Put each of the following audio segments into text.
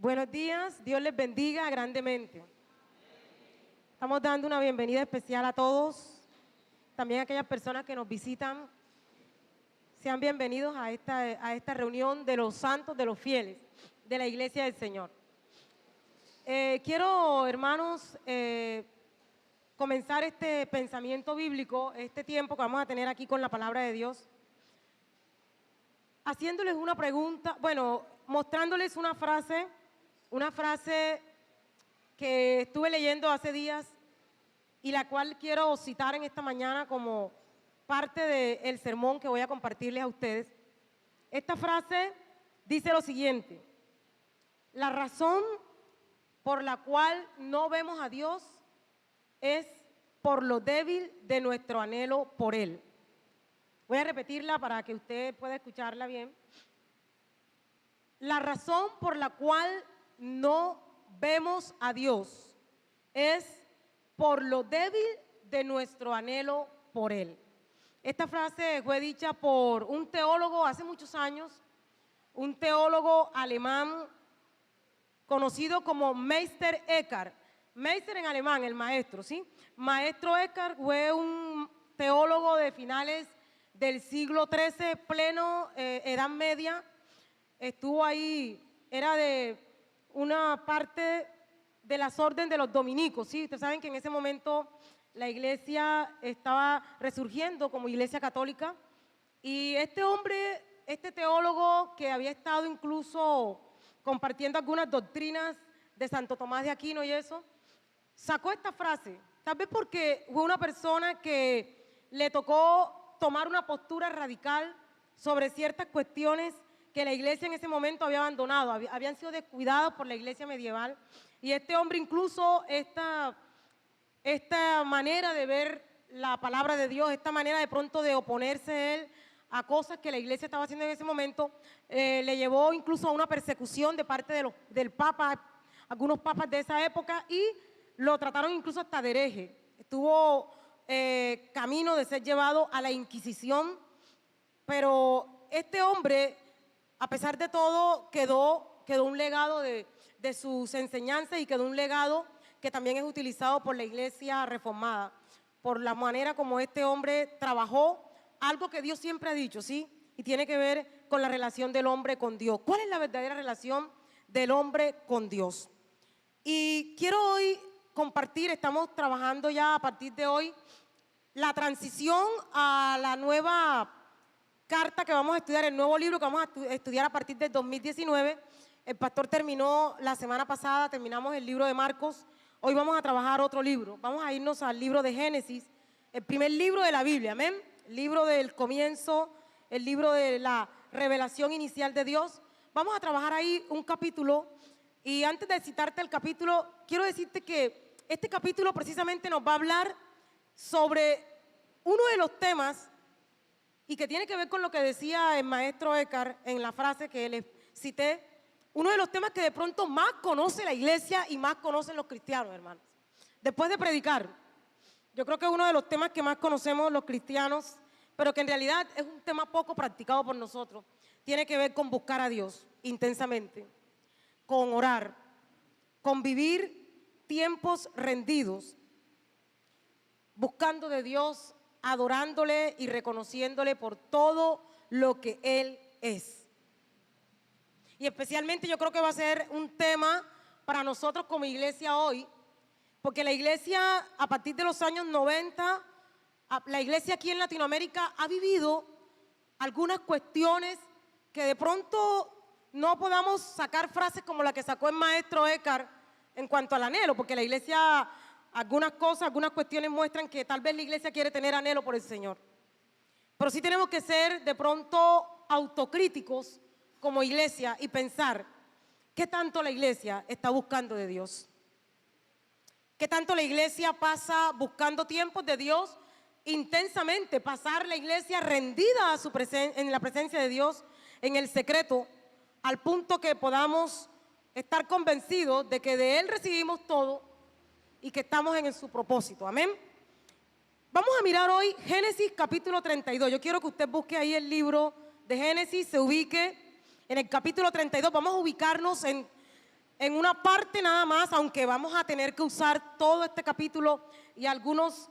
Buenos días, Dios les bendiga grandemente. Estamos dando una bienvenida especial a todos, también a aquellas personas que nos visitan. Sean bienvenidos a esta reunión de los santos, de los fieles, de la Iglesia del Señor. Quiero, hermanos, comenzar este pensamiento bíblico, este tiempo que vamos a tener aquí con la palabra de Dios, haciéndoles una pregunta, mostrándoles una frase que estuve leyendo hace días y la cual quiero citar en esta mañana como parte del sermón que voy a compartirles a ustedes. Esta frase dice lo siguiente: la razón por la cual no vemos a Dios es por lo débil de nuestro anhelo por Él. Voy a repetirla para que usted pueda escucharla bien. La razón por la cual no vemos a Dios es por lo débil de nuestro anhelo por Él. Esta frase fue dicha por un teólogo hace muchos años, un teólogo alemán conocido como Meister Eckhart. Meister en alemán, el maestro, ¿sí? Maestro Eckhart fue un teólogo de finales del siglo XIII, pleno Edad Media. Estuvo ahí, era de una parte de las órdenes de los dominicos, ¿sí? Ustedes saben que en ese momento la iglesia estaba resurgiendo como iglesia católica, y este hombre, este teólogo que había estado incluso compartiendo algunas doctrinas de Santo Tomás de Aquino y eso, sacó esta frase, tal vez porque fue una persona que le tocó tomar una postura radical sobre ciertas cuestiones que la iglesia en ese momento había abandonado, habían sido descuidadas por la iglesia medieval, y este hombre incluso esta manera de ver la palabra de Dios, esta manera de pronto de oponerse él a cosas que la iglesia estaba haciendo en ese momento, le llevó incluso a una persecución de parte del Papa, algunos papas de esa época, y lo trataron incluso hasta de hereje. Estuvo camino de ser llevado a la Inquisición, pero este hombre, a pesar de todo, quedó un legado de sus enseñanzas, y quedó un legado que también es utilizado por la iglesia reformada, por la manera como este hombre trabajó algo que Dios siempre ha dicho, ¿sí? Y tiene que ver con la relación del hombre con Dios. ¿Cuál es la verdadera relación del hombre con Dios? Y quiero hoy compartir, estamos trabajando ya a partir de hoy, la transición a la nueva carta que vamos a estudiar, el nuevo libro que vamos a estudiar a partir del 2019. El pastor terminó la semana pasada, terminamos el libro de Marcos. Hoy vamos a trabajar otro libro, vamos a irnos al libro de Génesis, el primer libro de la Biblia, amén, el libro del comienzo, el libro de la revelación inicial de Dios. Vamos a trabajar ahí un capítulo, y antes de citarte el capítulo, quiero decirte que este capítulo precisamente nos va a hablar sobre uno de los temas, y que tiene que ver con lo que decía el maestro Eckhart en la frase que les cité, uno de los temas que de pronto más conoce la iglesia y más conocen los cristianos, hermanos. Después de predicar, yo creo que es uno de los temas que más conocemos los cristianos, pero que en realidad es un tema poco practicado por nosotros. Tiene que ver con buscar a Dios intensamente, con orar, con vivir tiempos rendidos, buscando de Dios, adorándole y reconociéndole por todo lo que Él es. Y especialmente yo creo que va a ser un tema para nosotros como iglesia hoy, porque la iglesia a partir de los años 90, la iglesia aquí en Latinoamérica ha vivido algunas cuestiones que de pronto no podamos sacar frases como la que sacó el maestro Eckhart en cuanto al anhelo, porque la iglesia, algunas cosas, algunas cuestiones muestran que tal vez la iglesia quiere tener anhelo por el Señor. Pero sí tenemos que ser de pronto autocríticos como iglesia y pensar qué tanto la iglesia está buscando de Dios, qué tanto la iglesia pasa buscando tiempos de Dios intensamente, pasar la iglesia rendida a en la presencia de Dios, en el secreto, al punto que podamos estar convencidos de que de Él recibimos todo y que estamos en su propósito. Amén. Vamos a mirar hoy Génesis capítulo 32. Yo quiero que usted busque ahí el libro de Génesis, se ubique en el capítulo 32. Vamos a ubicarnos en en una parte nada más, aunque vamos a tener que usar todo este capítulo y algunas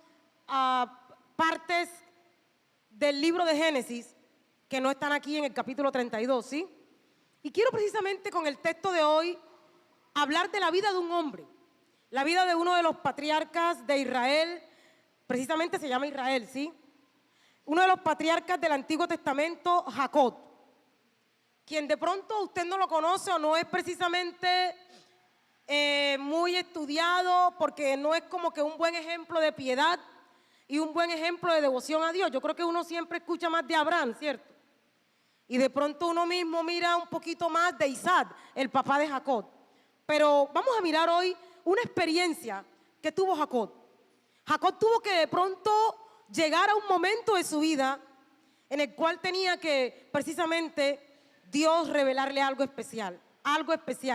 partes del libro de Génesis que no están aquí en el capítulo 32, ¿sí? Y quiero precisamente con el texto de hoy hablar de la vida de un hombre, la vida de uno de los patriarcas de Israel, precisamente se llama Israel, ¿sí? Uno de los patriarcas del Antiguo Testamento, Jacob, quien de pronto usted no lo conoce o no es precisamente muy estudiado, porque no es como que un buen ejemplo de piedad y un buen ejemplo de devoción a Dios. Yo creo que uno siempre escucha más de Abraham, ¿cierto? Y de pronto uno mismo mira un poquito más de Isaac, el papá de Jacob. Pero vamos a mirar hoy una experiencia que tuvo Jacob. Jacob tuvo que de pronto llegar a un momento de su vida en el cual tenía que precisamente Dios revelarle algo especial,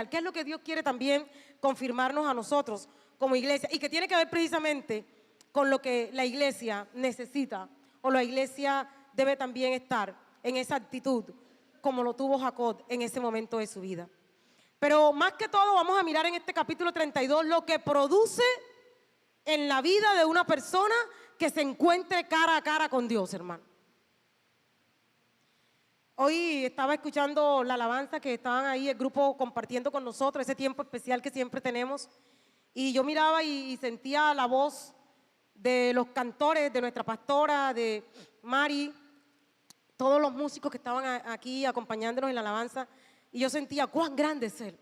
que es lo que Dios quiere también confirmarnos a nosotros como iglesia y que tiene que ver precisamente con lo que la iglesia necesita o la iglesia debe también estar en esa actitud como lo tuvo Jacob en ese momento de su vida. Pero más que todo vamos a mirar en este capítulo 32 lo que produce en la vida de una persona que se encuentre cara a cara con Dios, hermano. Hoy estaba escuchando la alabanza que estaban ahí, el grupo compartiendo con nosotros, ese tiempo especial que siempre tenemos. Y yo miraba y sentía la voz de los cantores, de nuestra pastora, de Mari, todos los músicos que estaban aquí acompañándonos en la alabanza. Y yo sentía cuán grande es Él.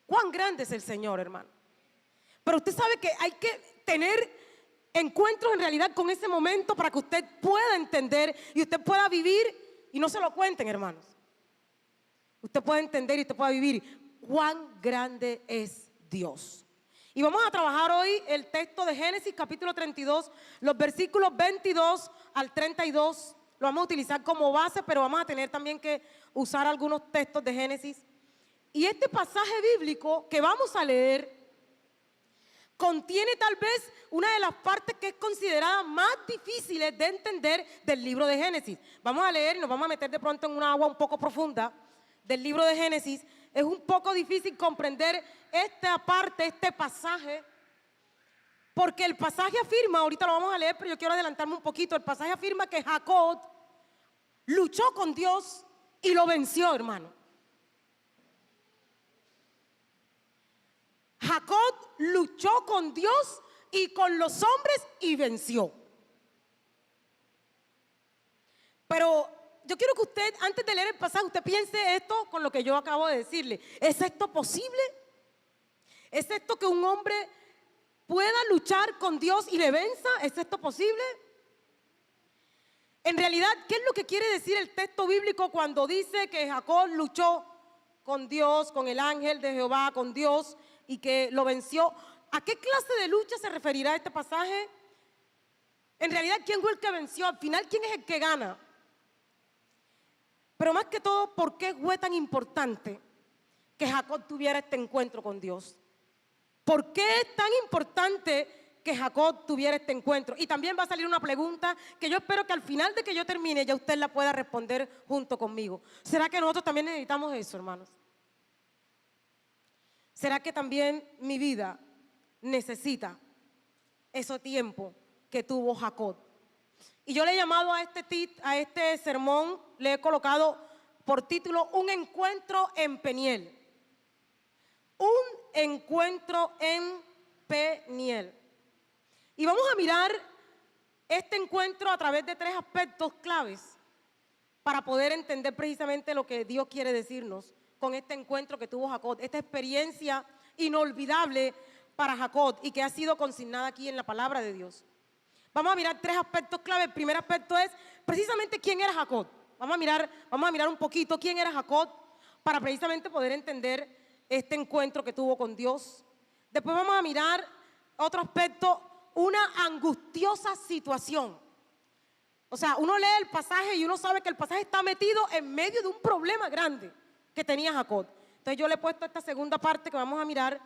Cuán grande es el Señor, hermano. Pero usted sabe que hay que tener encuentros en realidad con ese momento para que usted pueda entender y usted pueda vivir y no se lo cuenten, hermanos. Usted puede entender y usted pueda vivir cuán grande es Dios. Y vamos a trabajar hoy el texto de Génesis capítulo 32, los versículos 22 al 32. Lo vamos a utilizar como base, pero vamos a tener también que usar algunos textos de Génesis. Y este pasaje bíblico que vamos a leer contiene tal vez una de las partes que es considerada más difíciles de entender del libro de Génesis. Vamos a leer y nos vamos a meter de pronto en una agua un poco profunda del libro de Génesis. Es un poco difícil comprender esta parte, este pasaje, porque el pasaje afirma, ahorita lo vamos a leer, pero yo quiero adelantarme un poquito. El pasaje afirma que Jacob luchó con Dios y lo venció, hermano. Jacob luchó con Dios y con los hombres y venció. Pero yo quiero que usted, antes de leer el pasaje, usted piense esto con lo que yo acabo de decirle. ¿Es esto posible? ¿Es esto que un hombre pueda luchar con Dios y le venza? ¿Es esto posible? En realidad, ¿qué es lo que quiere decir el texto bíblico cuando dice que Jacob luchó con Dios, con el ángel de Jehová, con Dios, y que lo venció? ¿A qué clase de lucha se referirá este pasaje? En realidad, ¿quién fue el que venció? Al final, ¿quién es el que gana? Pero más que todo, ¿por qué fue tan importante que Jacob tuviera este encuentro con Dios? ¿Por qué es tan importante que Jacob tuviera este encuentro? Y también va a salir una pregunta que yo espero que al final de que yo termine ya usted la pueda responder junto conmigo. ¿Será que nosotros también necesitamos eso, hermanos? ¿Será que también mi vida necesita ese tiempo que tuvo Jacob? Y yo le he llamado a este sermón, le he colocado por título Un encuentro en Peniel. Un encuentro en Peniel. Y vamos a mirar este encuentro a través de 3 aspectos claves para poder entender precisamente lo que Dios quiere decirnos con este encuentro que tuvo Jacob, esta experiencia inolvidable para Jacob y que ha sido consignada aquí en la palabra de Dios. Vamos a mirar 3 aspectos clave. El primer aspecto es precisamente quién era Jacob. Vamos a mirar un poquito quién era Jacob para precisamente poder entender este encuentro que tuvo con Dios. Después vamos a mirar otro aspecto, una angustiosa situación. O sea, uno lee el pasaje y uno sabe que el pasaje está metido en medio de un problema grande que tenía Jacob. Entonces yo le he puesto esta segunda parte que vamos a mirar,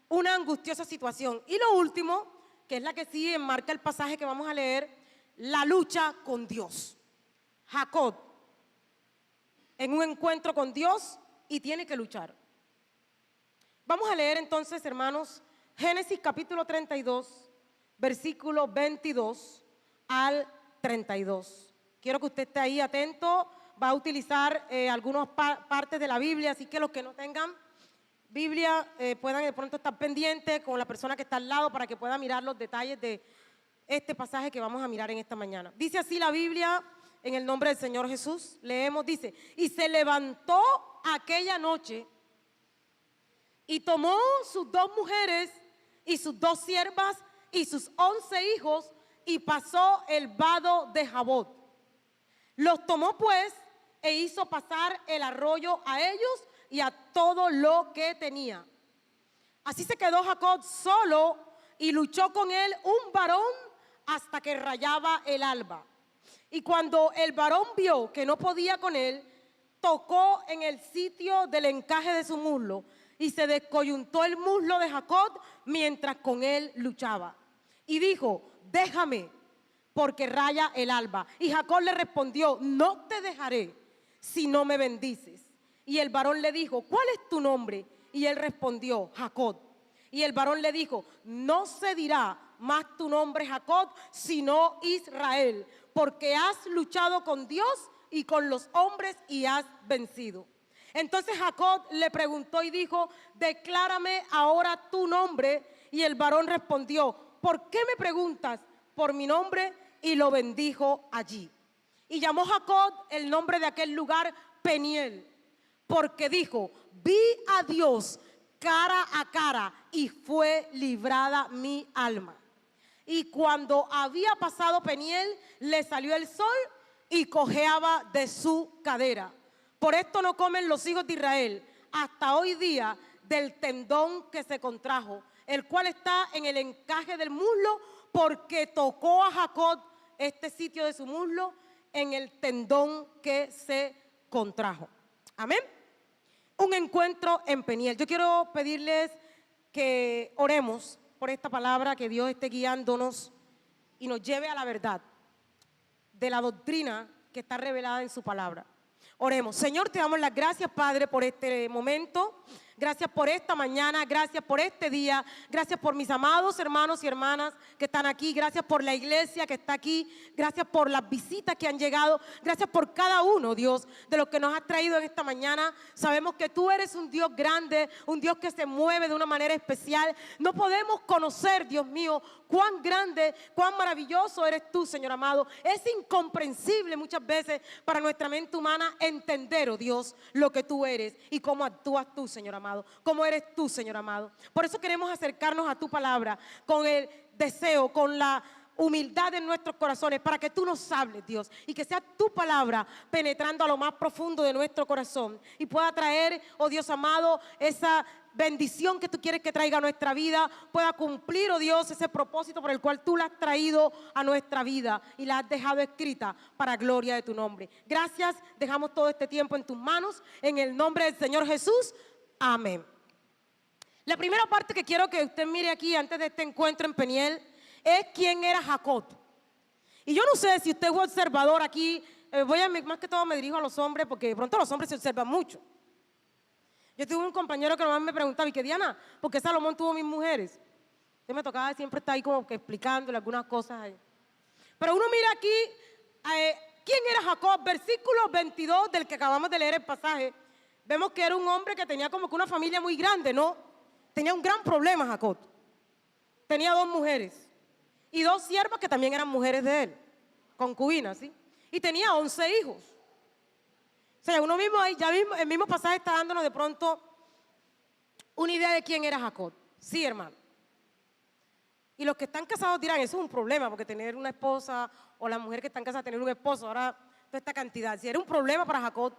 una angustiosa situación. Y lo último, que es la que sí enmarca el pasaje que vamos a leer, la lucha con Dios. Jacob en un encuentro con Dios y tiene que luchar. Vamos a leer entonces, hermanos, Génesis capítulo 32, versículo 22 al 32. Quiero que usted esté ahí atento. Va a utilizar algunas partes de la Biblia, así que los que no tengan Biblia puedan de pronto estar pendientes con la persona que está al lado para que pueda mirar los detalles de este pasaje que vamos a mirar en esta mañana. Dice así la Biblia en el nombre del Señor Jesús. Leemos, dice: y se levantó aquella noche y tomó sus 2 mujeres y sus 2 siervas y sus 11 hijos y pasó el vado de Jabot. Los tomó pues e hizo pasar el arroyo a ellos y a todo lo que tenía. Así se quedó Jacob solo y luchó con él un varón hasta que rayaba el alba. Y cuando el varón vio que no podía con él, tocó en el sitio del encaje de su muslo y se descoyuntó el muslo de Jacob mientras con él luchaba. Y dijo: déjame, porque raya el alba. Y Jacob le respondió: no te dejaré si no me bendices. Y el varón le dijo: ¿cuál es tu nombre? Y él respondió: Jacob. Y el varón le dijo: no se dirá más tu nombre Jacob, sino Israel, porque has luchado con Dios y con los hombres y has vencido. Entonces Jacob le preguntó y dijo: declárame ahora tu nombre. Y el varón respondió: ¿por qué me preguntas por mi nombre? Y lo bendijo allí. Y llamó Jacob el nombre de aquel lugar Peniel, porque dijo: vi a Dios cara a cara y fue librada mi alma. Y cuando había pasado Peniel, le salió el sol y cojeaba de su cadera. Por esto no comen los hijos de Israel hasta hoy día del tendón que se contrajo, el cual está en el encaje del muslo, porque tocó a Jacob este sitio de su muslo en el tendón que se contrajo. Amén. Un encuentro en Peniel. Yo quiero pedirles que oremos por esta palabra, que Dios esté guiándonos y nos lleve a la verdad de la doctrina que está revelada en su palabra. Oremos. Señor, te damos las gracias, Padre, por este momento. Gracias por esta mañana, gracias por este día, gracias por mis amados hermanos y hermanas que están aquí, gracias por la iglesia que está aquí, gracias por las visitas que han llegado, gracias por cada uno, Dios, de los que nos has traído en esta mañana. Sabemos que tú eres un Dios grande, un Dios que se mueve de una manera especial. No podemos conocer, Dios mío, cuán grande, cuán maravilloso eres tú, Señor amado. Es incomprensible muchas veces para nuestra mente humana entender, oh Dios, lo que tú eres y cómo actúas tú, Señor amado. Cómo eres tú, Señor amado. Por eso queremos acercarnos a tu palabra con el deseo, con la humildad en nuestros corazones, para que tú nos hables, Dios, y que sea tu palabra penetrando a lo más profundo de nuestro corazón y pueda traer, oh Dios amado, esa bendición que tú quieres que traiga a nuestra vida, pueda cumplir, oh Dios, ese propósito por el cual tú la has traído a nuestra vida y la has dejado escrita para gloria de tu nombre. Gracias, dejamos todo este tiempo en tus manos, en el nombre del Señor Jesús. Amén. La primera parte que quiero que usted mire aquí antes de este encuentro en Peniel es quién era Jacob. Y yo no sé si usted es observador aquí, más que todo me dirijo a los hombres, porque de pronto los hombres se observan mucho. Yo tuve un compañero que nomás me preguntaba: ¿y qué, Diana? ¿Por qué Salomón tuvo 1000 mujeres? Entonces me tocaba siempre estar ahí como que explicándole algunas cosas ahí. Pero uno mira aquí, ¿quién era Jacob? Versículo 22 del que acabamos de leer el pasaje. Vemos que era un hombre que tenía como que una familia muy grande, ¿no? Tenía un gran problema Jacob. Tenía 2 mujeres y 2 siervas que también eran mujeres de él, concubinas, ¿sí? Y tenía 11 hijos. O sea, uno mismo ahí, ya mismo, el mismo pasaje está dándonos de pronto una idea de quién era Jacob. Sí, hermano. Y los que están casados dirán: eso es un problema, porque tener una esposa, o la mujer que está casada tener un esposo, ahora toda esta cantidad, si era un problema para Jacob.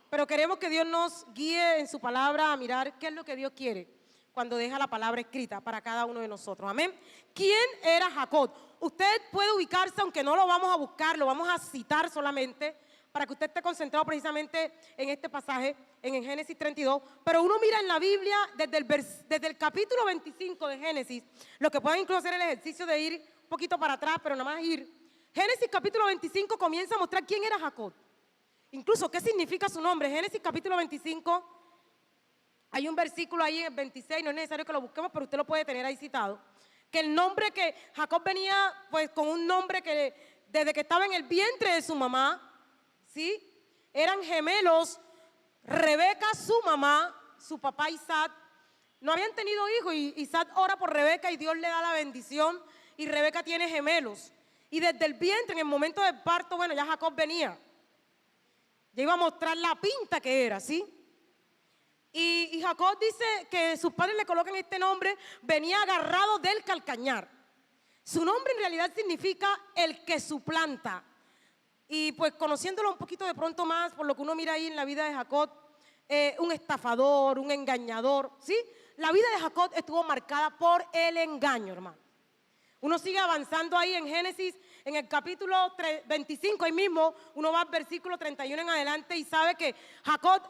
Pero queremos que Dios nos guíe en su palabra a mirar qué es lo que Dios quiere cuando deja la palabra escrita para cada uno de nosotros. Amén. ¿Quién era Jacob? Usted puede ubicarse, aunque no lo vamos a buscar, lo vamos a citar solamente para que usted esté concentrado precisamente en este pasaje, en el Génesis 32. Pero uno mira en la Biblia desde el capítulo 25 de Génesis, lo que pueden incluso hacer el ejercicio de ir un poquito para atrás, pero nada más ir. Génesis capítulo 25 comienza a mostrar quién era Jacob. Incluso, ¿qué significa su nombre? Génesis capítulo 25, Hay un versículo ahí en el 26, no es necesario que lo busquemos, pero usted lo puede tener ahí citado, que el nombre que Jacob venía pues con un nombre que desde que estaba en el vientre de su mamá, ¿sí? Eran gemelos, Rebeca su mamá, su papá Isaac, no habían tenido hijos y Isaac ora por Rebeca y Dios le da la bendición y Rebeca tiene gemelos. Y desde el vientre, en el momento del parto, bueno, ya Jacob venía. Ya iba a mostrar la pinta que era, ¿sí? Y Jacob dice que sus padres le colocan este nombre, venía agarrado del calcañar. Su nombre en realidad significa el que suplanta. Y pues conociéndolo un poquito de pronto más, por lo que uno mira ahí en la vida de Jacob, un estafador, un engañador, ¿sí? La vida de Jacob estuvo marcada por el engaño, hermano. Uno sigue avanzando ahí en Génesis, en el capítulo 25, ahí mismo, uno va al versículo 31 en adelante y sabe que Jacob,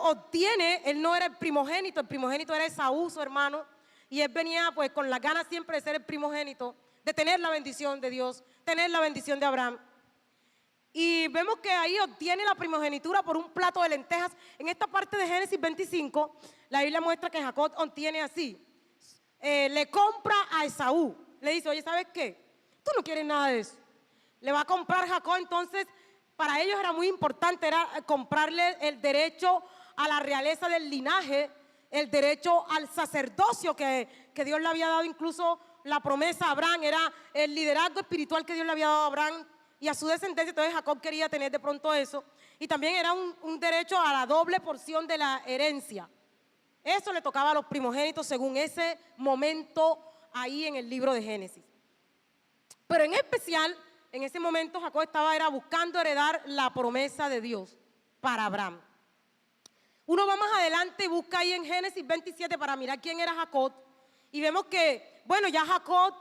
obtiene, él no era el primogénito era Esaú, su hermano, y él venía pues con las ganas siempre de ser el primogénito, de tener la bendición de Dios, tener la bendición de Abraham. Y vemos que ahí obtiene la primogenitura por un plato de lentejas. En esta parte de Génesis 25, la Biblia muestra que Jacob obtiene así. Le compra a Esaú. Le dice, oye, ¿sabes qué? Tú no quieres nada de eso. Le va a comprar Jacob, entonces, para ellos era muy importante, era comprarle el derecho a la realeza del linaje, el derecho al sacerdocio que Dios le había dado, incluso la promesa a Abraham, era el liderazgo espiritual que Dios le había dado a Abraham y a su descendencia. Entonces Jacob quería tener de pronto eso, y también era un derecho a la doble porción de la herencia. Eso le tocaba a los primogénitos según ese momento ahí en el libro de Génesis. Pero en especial, en ese momento Jacob era buscando heredar la promesa de Dios para Abraham. Uno va más adelante y busca ahí en Génesis 27 para mirar quién era Jacob, y vemos que, bueno, ya Jacob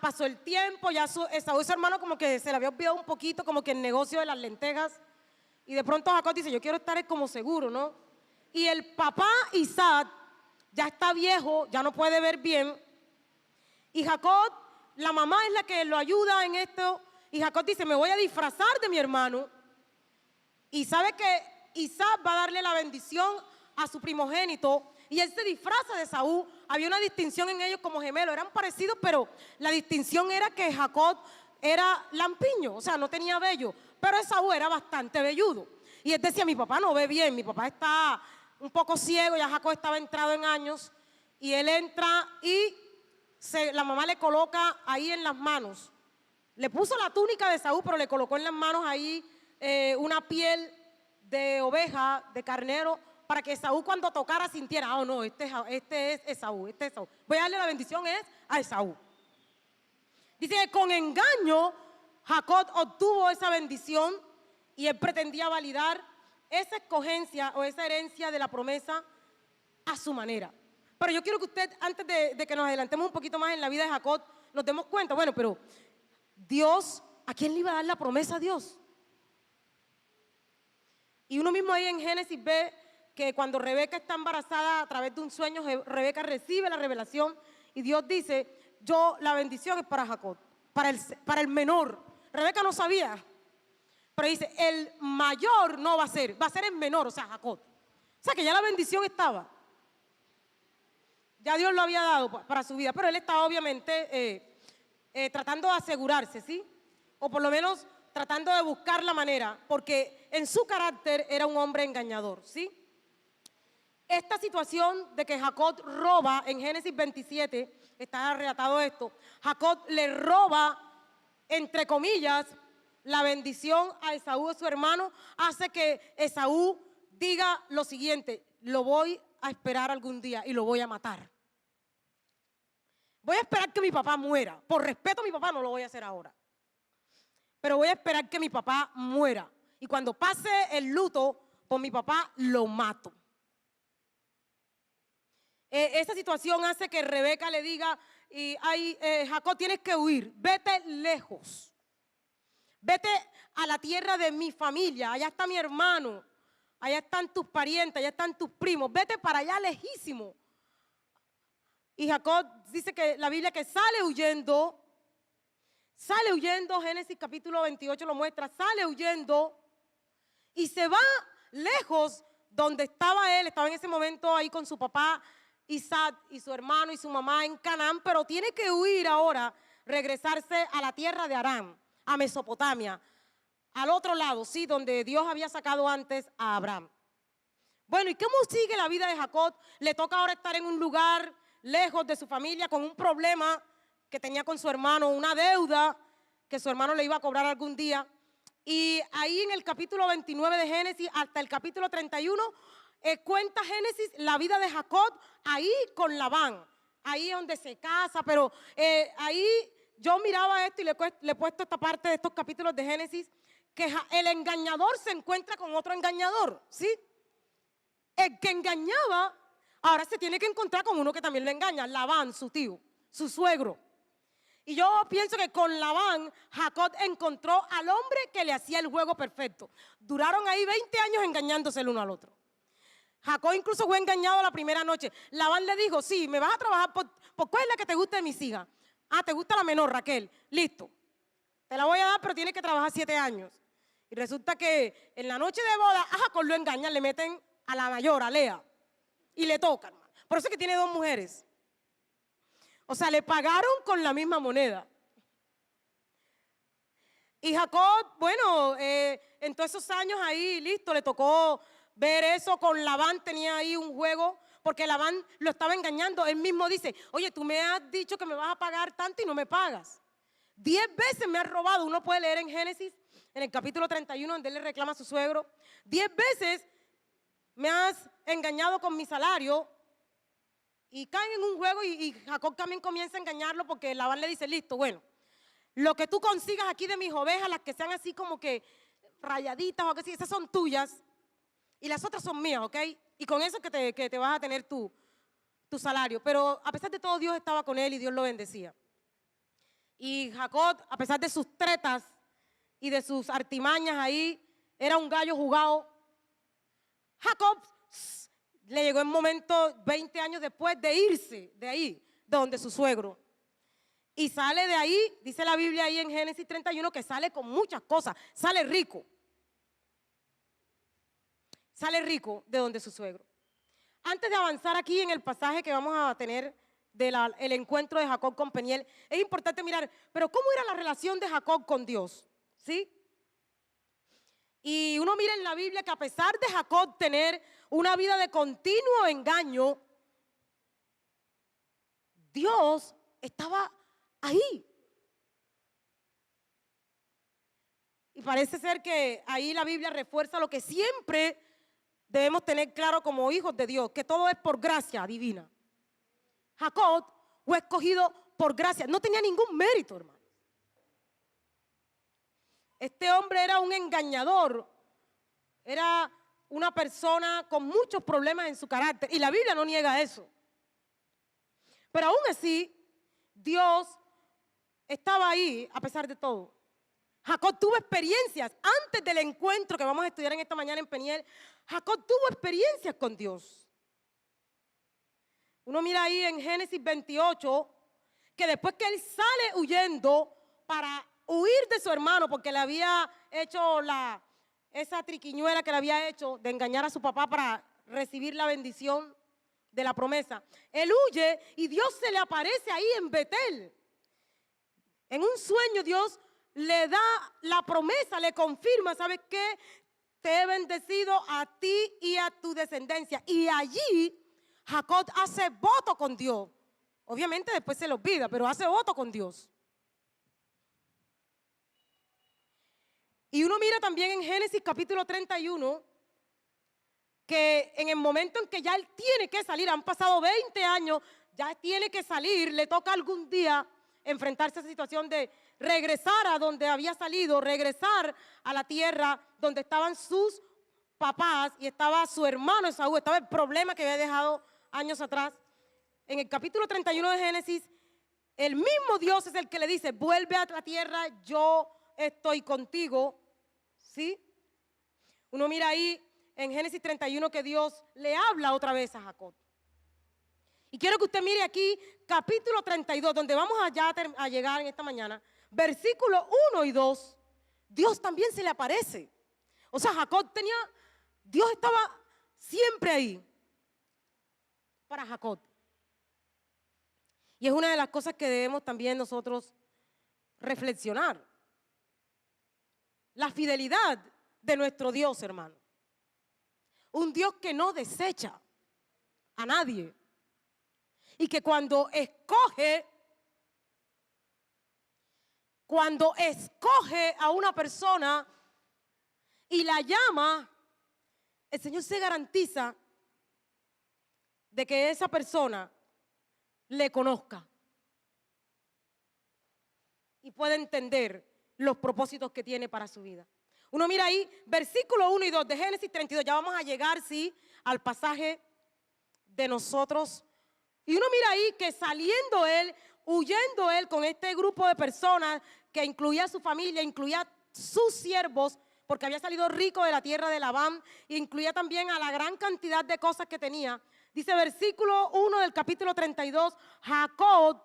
pasó el tiempo, ya Esaú, su hermano, como que se le había olvidado un poquito como que el negocio de las lentejas, y de pronto Jacob dice, yo quiero estar como seguro, ¿no? Y el papá Isaac ya está viejo, ya no puede ver bien, y Jacob, la mamá es la que lo ayuda en esto, y Jacob dice, me voy a disfrazar de mi hermano, y sabe que Isaac va a darle la bendición a su primogénito, y él se disfraza de Esaú. Había una distinción en ellos como gemelos, eran parecidos, pero la distinción era que Jacob era lampiño, o sea, no tenía vello, pero Esaú era bastante velludo. Y él decía, mi papá no ve bien, mi papá está un poco ciego, ya Jacob estaba entrado en años, y él entra y la mamá le coloca ahí en las manos, le puso la túnica de Esaú, pero le colocó en las manos ahí una piel de oveja, de carnero, para que Esaú cuando tocara sintiera, oh no, este es Esaú. Voy a darle la bendición a Esaú. Dice que con engaño Jacob obtuvo esa bendición y él pretendía validar esa escogencia o esa herencia de la promesa a su manera. Pero yo quiero que usted, antes de que nos adelantemos un poquito más en la vida de Jacob, nos demos cuenta, bueno, pero Dios, ¿a quién le iba a dar la promesa a Dios? Y uno mismo ahí en Génesis ve que cuando Rebeca está embarazada a través de un sueño, Rebeca recibe la revelación y Dios dice, la bendición es para Jacob, para el menor. Rebeca no sabía, pero dice, el mayor no va a ser el menor, o sea, Jacob. O sea, que ya la bendición estaba. Ya Dios lo había dado para su vida, pero él estaba obviamente tratando de asegurarse, ¿sí? O por lo menos tratando de buscar la manera, porque en su carácter era un hombre engañador, ¿sí? Esta situación de que Jacob roba, en Génesis 27, está relatado esto, Jacob le roba, entre comillas, la bendición a Esaú, su hermano, hace que Esaú diga lo siguiente, lo voy a esperar algún día y lo voy a matar. Voy a esperar que mi papá muera, por respeto a mi papá no lo voy a hacer ahora, pero voy a esperar que mi papá muera y cuando pase el luto por mi papá lo mato. Esa situación hace que Rebeca le diga, Jacob, tienes que huir, vete lejos, vete a la tierra de mi familia, allá está mi hermano, allá están tus parientes, allá están tus primos, vete para allá lejísimo. Y Jacob dice que la Biblia que sale huyendo, Génesis capítulo 28 lo muestra, sale huyendo y se va lejos donde estaba él, estaba en ese momento ahí con su papá Isaac y su hermano y su mamá en Canaán, pero tiene que huir ahora, regresarse a la tierra de Aram, a Mesopotamia, al otro lado, sí, donde Dios había sacado antes a Abraham. Bueno, ¿y cómo sigue la vida de Jacob? Le toca ahora estar en un lugar lejos de su familia con un problema que tenía con su hermano, una deuda que su hermano le iba a cobrar algún día. Y ahí en el capítulo 29 de Génesis hasta el capítulo 31 cuenta Génesis la vida de Jacob ahí con Labán, ahí es donde se casa, pero ahí yo miraba esto y le he puesto esta parte de estos capítulos de Génesis, que el engañador se encuentra con otro engañador, ¿sí? El que engañaba ahora se tiene que encontrar con uno que también lo engaña, Labán, su tío, su suegro. Y yo pienso que con Labán, Jacob encontró al hombre que le hacía el juego perfecto. Duraron ahí 20 años engañándose el uno al otro. Jacob incluso fue engañado la primera noche. Labán le dijo, sí, me vas a trabajar por cuál es la que te gusta de mis hijas. Ah, te gusta la menor, Raquel. Listo. Te la voy a dar, pero tienes que trabajar 7 años. Y resulta que en la noche de boda, a Jacob lo engañan, le meten a la mayor, a Lea. Y le tocan. Por eso es que tiene 2 mujeres. O sea, le pagaron con la misma moneda. Y Jacob, bueno, en todos esos años ahí, listo, le tocó ver eso con Labán, tenía ahí un juego, porque Labán lo estaba engañando. Él mismo dice, oye, tú me has dicho que me vas a pagar tanto y no me pagas. 10 veces me has robado. Uno puede leer en Génesis, en el capítulo 31, donde él le reclama a su suegro. 10 veces me has engañado con mi salario. Y caen en un juego y Jacob también comienza a engañarlo porque Labán le dice, listo, bueno, lo que tú consigas aquí de mis ovejas, las que sean así como que rayaditas o que sí, esas son tuyas y las otras son mías, ¿ok? Y con eso que te vas a tener tu salario. Pero a pesar de todo, Dios estaba con él y Dios lo bendecía. Y Jacob, a pesar de sus tretas y de sus artimañas ahí, era un gallo jugado. Jacob le llegó el momento 20 años después de irse de ahí, de donde su suegro. Y sale de ahí, dice la Biblia ahí en Génesis 31, que sale con muchas cosas, sale rico. Sale rico de donde su suegro. Antes de avanzar aquí en el pasaje que vamos a tener del encuentro de Jacob con Peniel, es importante mirar, pero ¿cómo era la relación de Jacob con Dios? ¿Sí? Y uno mira en la Biblia que a pesar de Jacob tener una vida de continuo engaño, Dios estaba ahí. Y parece ser que ahí la Biblia refuerza lo que siempre debemos tener claro como hijos de Dios, que todo es por gracia divina. Jacob fue escogido por gracia, no tenía ningún mérito, hermano. Este hombre era un engañador, era una persona con muchos problemas en su carácter y la Biblia no niega eso. Pero aún así, Dios estaba ahí a pesar de todo. Jacob tuvo experiencias antes del encuentro que vamos a estudiar en esta mañana en Peniel. Jacob tuvo experiencias con Dios. Uno mira ahí en Génesis 28 que después que él sale huyendo para huir de su hermano porque le había hecho esa triquiñuela que le había hecho de engañar a su papá para recibir la bendición de la promesa. Él huye y Dios se le aparece ahí en Betel. En un sueño Dios le da la promesa, le confirma, ¿sabes qué? Te he bendecido a ti y a tu descendencia. Y allí Jacob hace voto con Dios. Obviamente después se lo olvida, pero hace voto con Dios. Y uno mira también en Génesis capítulo 31 que en el momento en que ya él tiene que salir, han pasado 20 años, ya tiene que salir, le toca algún día enfrentarse a esa situación de regresar a donde había salido, regresar a la tierra donde estaban sus papás y estaba su hermano Esaú, estaba el problema que había dejado años atrás. En el capítulo 31 de Génesis, el mismo Dios es el que le dice, vuelve a la tierra, yo estoy contigo, ¿sí? Uno mira ahí en Génesis 31 que Dios le habla otra vez a Jacob. Y quiero que usted mire aquí capítulo 32, donde vamos a llegar en esta mañana, versículos 1 y 2, Dios también se le aparece. O sea, Jacob Dios estaba siempre ahí para Jacob. Y es una de las cosas que debemos también nosotros reflexionar. La fidelidad de nuestro Dios, hermano. Un Dios que no desecha a nadie. Y que cuando escoge a una persona y la llama, el Señor se garantiza de que esa persona le conozca y pueda entender los propósitos que tiene para su vida. Uno mira ahí, versículo 1 y 2 de Génesis 32, ya vamos a llegar, sí, al pasaje de nosotros. Y uno mira ahí que saliendo él, huyendo él con este grupo de personas que incluía a su familia, incluía sus siervos, porque había salido rico de la tierra de Labán, e incluía también a la gran cantidad de cosas que tenía. Dice versículo 1 del capítulo 32, Jacob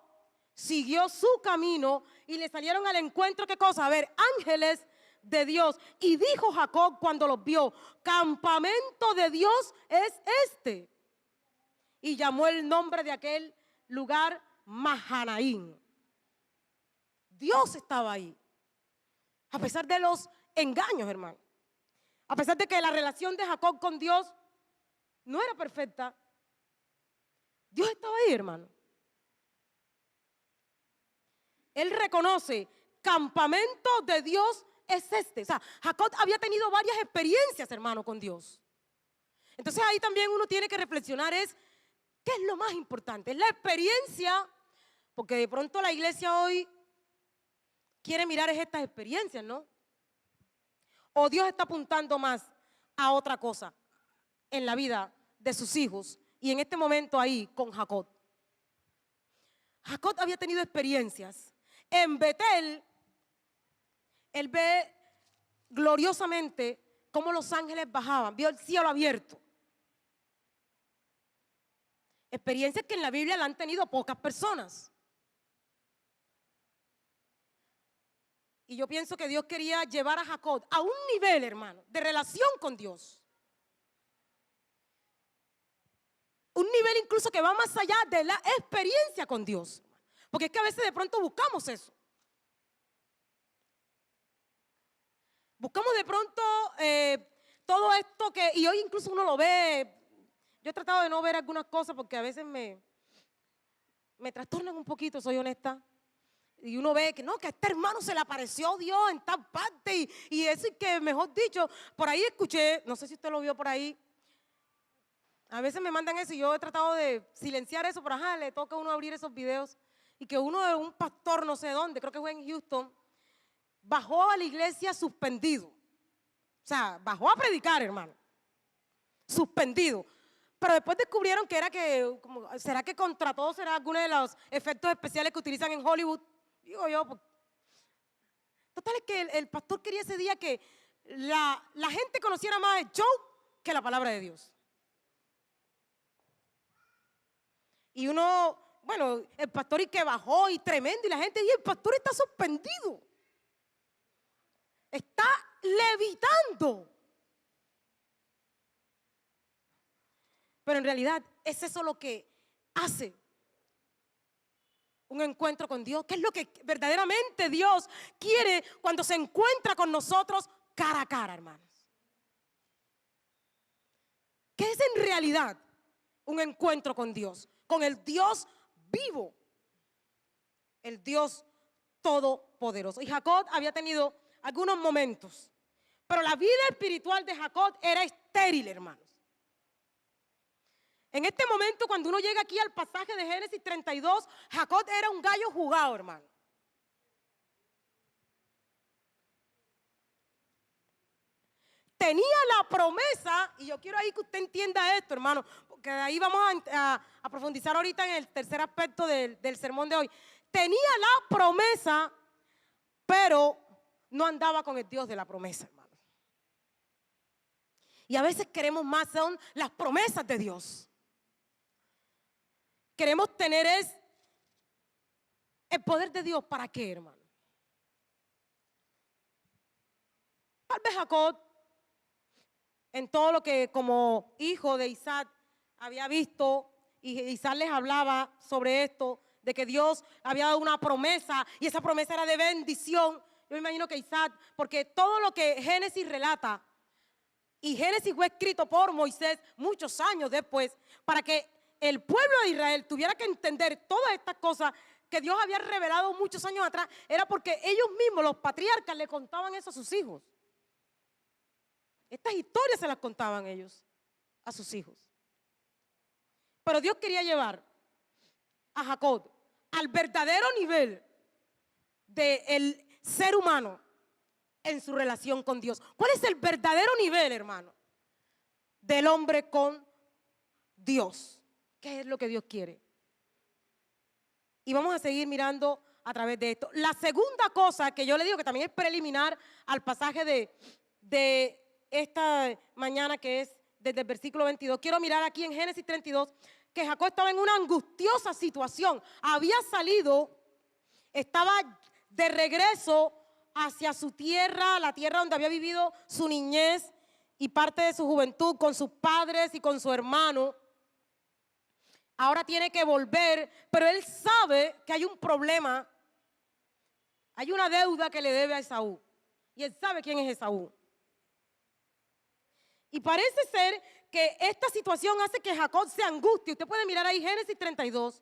siguió su camino y le salieron al encuentro, ¿qué cosa? A ver, ángeles de Dios. Y dijo Jacob cuando los vio, campamento de Dios es este. Y llamó el nombre de aquel lugar Mahanaim. Dios estaba ahí. A pesar de los engaños, hermano. A pesar de que la relación de Jacob con Dios no era perfecta. Dios estaba ahí, hermano. Él reconoce, campamento de Dios es este. O sea, Jacob había tenido varias experiencias, hermano, con Dios. Entonces ahí también uno tiene que reflexionar es, ¿qué es lo más importante? La experiencia, porque de pronto la iglesia hoy quiere mirar estas experiencias, ¿no? O Dios está apuntando más a otra cosa en la vida de sus hijos. Y en este momento ahí con Jacob. Jacob había tenido experiencias. En Betel, él ve gloriosamente cómo los ángeles bajaban, vio el cielo abierto. Experiencias que en la Biblia la han tenido pocas personas. Y yo pienso que Dios quería llevar a Jacob a un nivel, hermano, de relación con Dios. Un nivel incluso que va más allá de la experiencia con Dios. Porque es que a veces de pronto buscamos eso. Buscamos de pronto todo esto que, y hoy incluso uno lo ve. Yo he tratado de no ver algunas cosas porque a veces me trastornan un poquito, soy honesta. Y uno ve que no, que a este hermano se le apareció Dios en tal parte y eso y que, mejor dicho, por ahí escuché, no sé si usted lo vio por ahí, a veces me mandan eso y yo he tratado de silenciar eso, pero ajá, le toca a uno abrir esos videos y que uno de un pastor no sé dónde, creo que fue en Houston, bajó a la iglesia suspendido. O sea, bajó a predicar, hermano, suspendido. Pero después descubrieron que era que, ¿será que contra todo será alguno de los efectos especiales que utilizan en Hollywood? Digo yo, pues, total es que el pastor quería ese día que la gente conociera más el show que la palabra de Dios. Y uno, bueno, el pastor y que bajó y tremendo y la gente, y el pastor está suspendido. Está levitando. Pero en realidad es eso lo que hace un encuentro con Dios. ¿Qué es lo que verdaderamente Dios quiere cuando se encuentra con nosotros cara a cara, hermanos? ¿Qué es en realidad un encuentro con Dios? Con el Dios vivo, el Dios todopoderoso. Y Jacob había tenido algunos momentos, pero la vida espiritual de Jacob era estéril, hermanos. En este momento, cuando uno llega aquí al pasaje de Génesis 32, Jacob era un gallo jugado, hermano. Tenía la promesa, y yo quiero ahí que usted entienda esto, hermano, porque ahí vamos a profundizar ahorita en el tercer aspecto del sermón de hoy. Tenía la promesa, pero no andaba con el Dios de la promesa, hermano. Y a veces queremos más, son las promesas de Dios. Queremos tener el poder de Dios. ¿Para qué, hermano? Tal vez Jacob en todo lo que como hijo de Isaac había visto, y Isaac les hablaba sobre esto, de que Dios había dado una promesa y esa promesa era de bendición. Yo me imagino que Isaac, porque todo lo que Génesis relata, y Génesis fue escrito por Moisés muchos años después, para que el pueblo de Israel tuviera que entender todas estas cosas que Dios había revelado muchos años atrás, era porque ellos mismos, los patriarcas, le contaban eso a sus hijos. Estas historias se las contaban ellos a sus hijos. Pero Dios quería llevar a Jacob al verdadero nivel del ser humano en su relación con Dios. ¿Cuál es el verdadero nivel, hermano, del hombre con Dios? ¿Qué es lo que Dios quiere? Y vamos a seguir mirando a través de esto. La segunda cosa que yo le digo, que también es preliminar al pasaje de esta mañana, que es desde el versículo 22. Quiero mirar aquí en Génesis 32, que Jacob estaba en una angustiosa situación. Había salido, estaba de regreso hacia su tierra, la tierra donde había vivido su niñez y parte de su juventud con sus padres y con su hermano. Ahora tiene que volver, pero él sabe que hay un problema, hay una deuda que le debe a Esaú, y él sabe quién es Esaú. Y parece ser que esta situación hace que Jacob se angustie. Usted puede mirar ahí Génesis 32,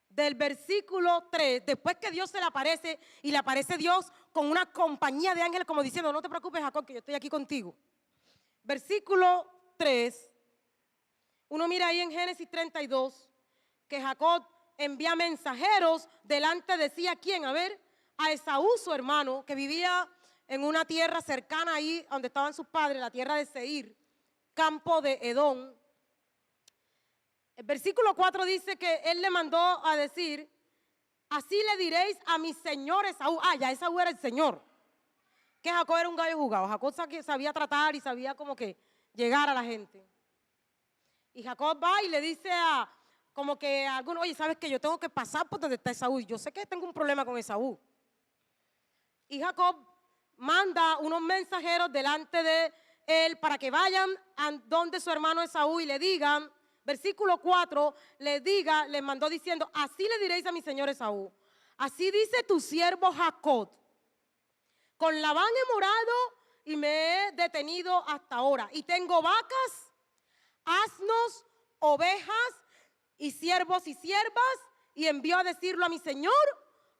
del versículo 3, después que Dios se le aparece, y le aparece Dios con una compañía de ángeles como diciendo: no te preocupes, Jacob, que yo estoy aquí contigo. Versículo 3, uno mira ahí en Génesis 32 que Jacob envía mensajeros delante de sí. ¿A quién? A ver, a Esaú, su hermano, que vivía en una tierra cercana ahí donde estaban sus padres, la tierra de Seir, campo de Edom. El versículo 4 dice que él le mandó a decir: así le diréis a mi señor Esaú. Ya Esaú era el señor. Que Jacob era un gallo jugado. Jacob sabía tratar y sabía como que llegar a la gente. Y Jacob va y le dice como que a algunos: oye, ¿sabes qué? Yo tengo que pasar por donde está Esaú. Yo sé que tengo un problema con Esaú. Y Jacob manda unos mensajeros delante de él para que vayan a donde su hermano Esaú y le digan, versículo 4, les mandó diciendo: así le diréis a mi señor Esaú, así dice tu siervo Jacob, con Labán he morado y me he detenido hasta ahora, y tengo vacas, asnos, ovejas y siervos y siervas, y envió a decirlo a mi señor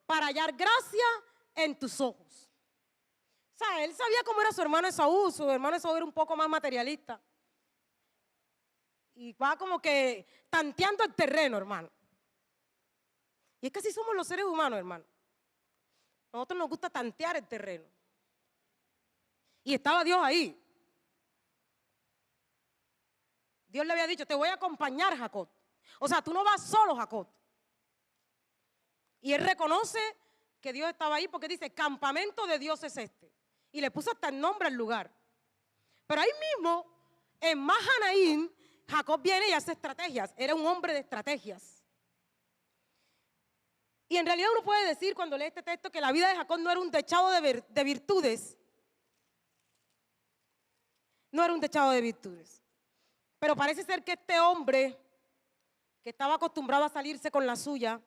para hallar gracia en tus ojos. O sea, él sabía cómo era su hermano Esaú. Su hermano Esaú era un poco más materialista y va como que tanteando el terreno, hermano. Y es que así somos los seres humanos, hermano. A nosotros nos gusta tantear el terreno. Y estaba Dios ahí. Dios le había dicho: te voy a acompañar, Jacob. O sea, tú no vas solo, Jacob. Y él reconoce que Dios estaba ahí, porque dice: campamento de Dios es este. Y le puso hasta el nombre al lugar. Pero ahí mismo, en Mahanaim, Jacob viene y hace estrategias. Era un hombre de estrategias. Y en realidad uno puede decir, cuando lee este texto, que la vida de Jacob no era un dechado de virtudes. No era un dechado de virtudes. Pero parece ser que este hombre, que estaba acostumbrado a salirse con la suya,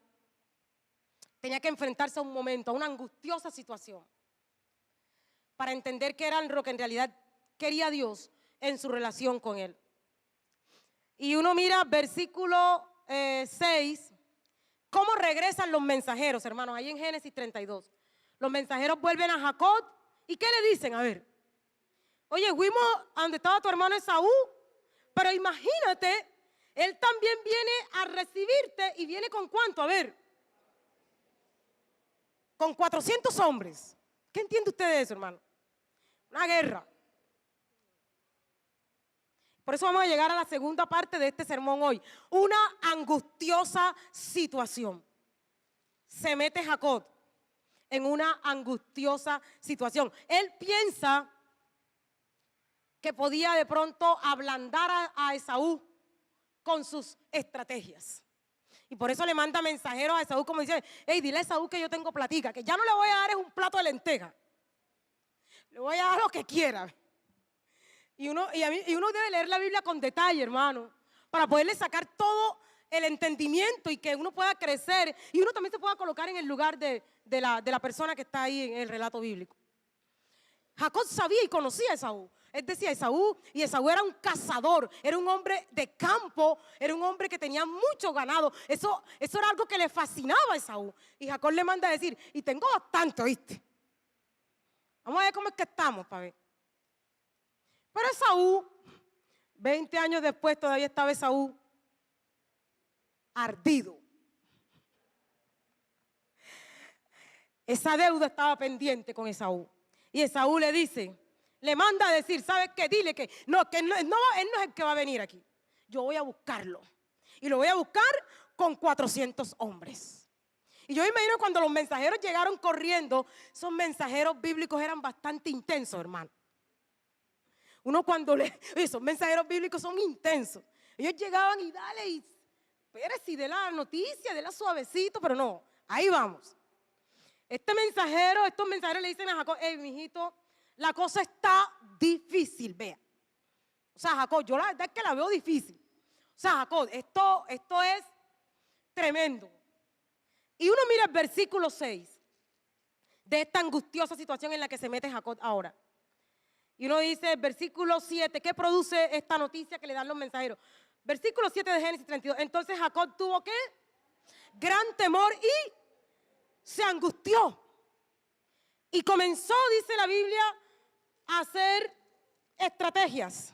tenía que enfrentarse a un momento, a una angustiosa situación, para entender qué era lo que en realidad quería Dios en su relación con él. Y uno mira versículo 6, cómo regresan los mensajeros, hermanos, ahí en Génesis 32. Los mensajeros vuelven a Jacob, ¿y qué le dicen? A ver, oye, fuimos a donde estaba tu hermano Esaú, pero imagínate, él también viene a recibirte, y viene con ¿cuánto? A ver, con 400 hombres. ¿Qué entiende usted de eso, hermano? Una guerra. Por eso vamos a llegar a la segunda parte de este sermón hoy. Una angustiosa situación. Se mete Jacob en una angustiosa situación. Él piensa que podía de pronto ablandar a Esaú con sus estrategias. Y por eso le manda mensajeros a Esaú como dice: hey, dile a Esaú que yo tengo platica, que ya no le voy a dar es un plato de lenteja. Le voy a dar lo que quiera. Y uno debe leer la Biblia con detalle, hermano, para poderle sacar todo el entendimiento y que uno pueda crecer y uno también se pueda colocar en el lugar de la persona que está ahí en el relato bíblico. Jacob sabía y conocía a Esaú. Él decía Esaú, y Esaú era un cazador, era un hombre de campo, era un hombre que tenía mucho ganado. Eso era algo que le fascinaba a Esaú. Y Jacob le manda a decir, y tengo bastante, ¿oíste? Vamos a ver cómo es que estamos, para ver. Pero Esaú, 20 años después, todavía estaba Esaú ardido. Esa deuda estaba pendiente con Esaú. Y Esaú le dice, le manda a decir, ¿sabes qué? Dile que él no es el que va a venir aquí. Yo voy a buscarlo. Y lo voy a buscar con 400 hombres. Y yo me imagino cuando los mensajeros llegaron corriendo, esos mensajeros bíblicos eran bastante intensos, hermano. Uno cuando esos mensajeros bíblicos son intensos. Ellos llegaban y dale, y espérese, y de la noticia, de la suavecito, pero no, ahí vamos. Estos mensajeros le dicen a Jacob, hey, mijito, la cosa está difícil, vea. O sea, Jacob, yo la verdad es que la veo difícil. O sea, Jacob, esto es tremendo. Y uno mira el versículo 6 de esta angustiosa situación en la que se mete Jacob ahora. Y uno dice, versículo 7, ¿qué produce esta noticia que le dan los mensajeros? Versículo 7 de Génesis 32. Entonces Jacob tuvo, ¿qué? Gran temor y se angustió. Y comenzó, dice la Biblia, a hacer estrategias.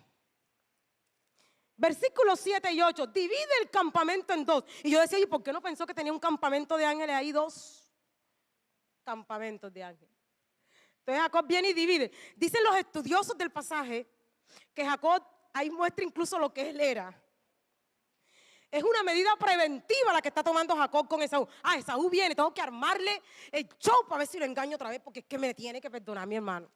Versículos 7 y 8, divide el campamento en dos. Y yo decía, ¿y por qué no pensó que tenía un campamento de ángeles? Hay dos campamentos de ángeles. Entonces Jacob viene y divide. Dicen los estudiosos del pasaje que Jacob ahí muestra incluso lo que él era. Es una medida preventiva la que está tomando Jacob con Esaú. Esaú viene, tengo que armarle el show para ver si lo engaño otra vez, porque es que me tiene que perdonar mi hermano.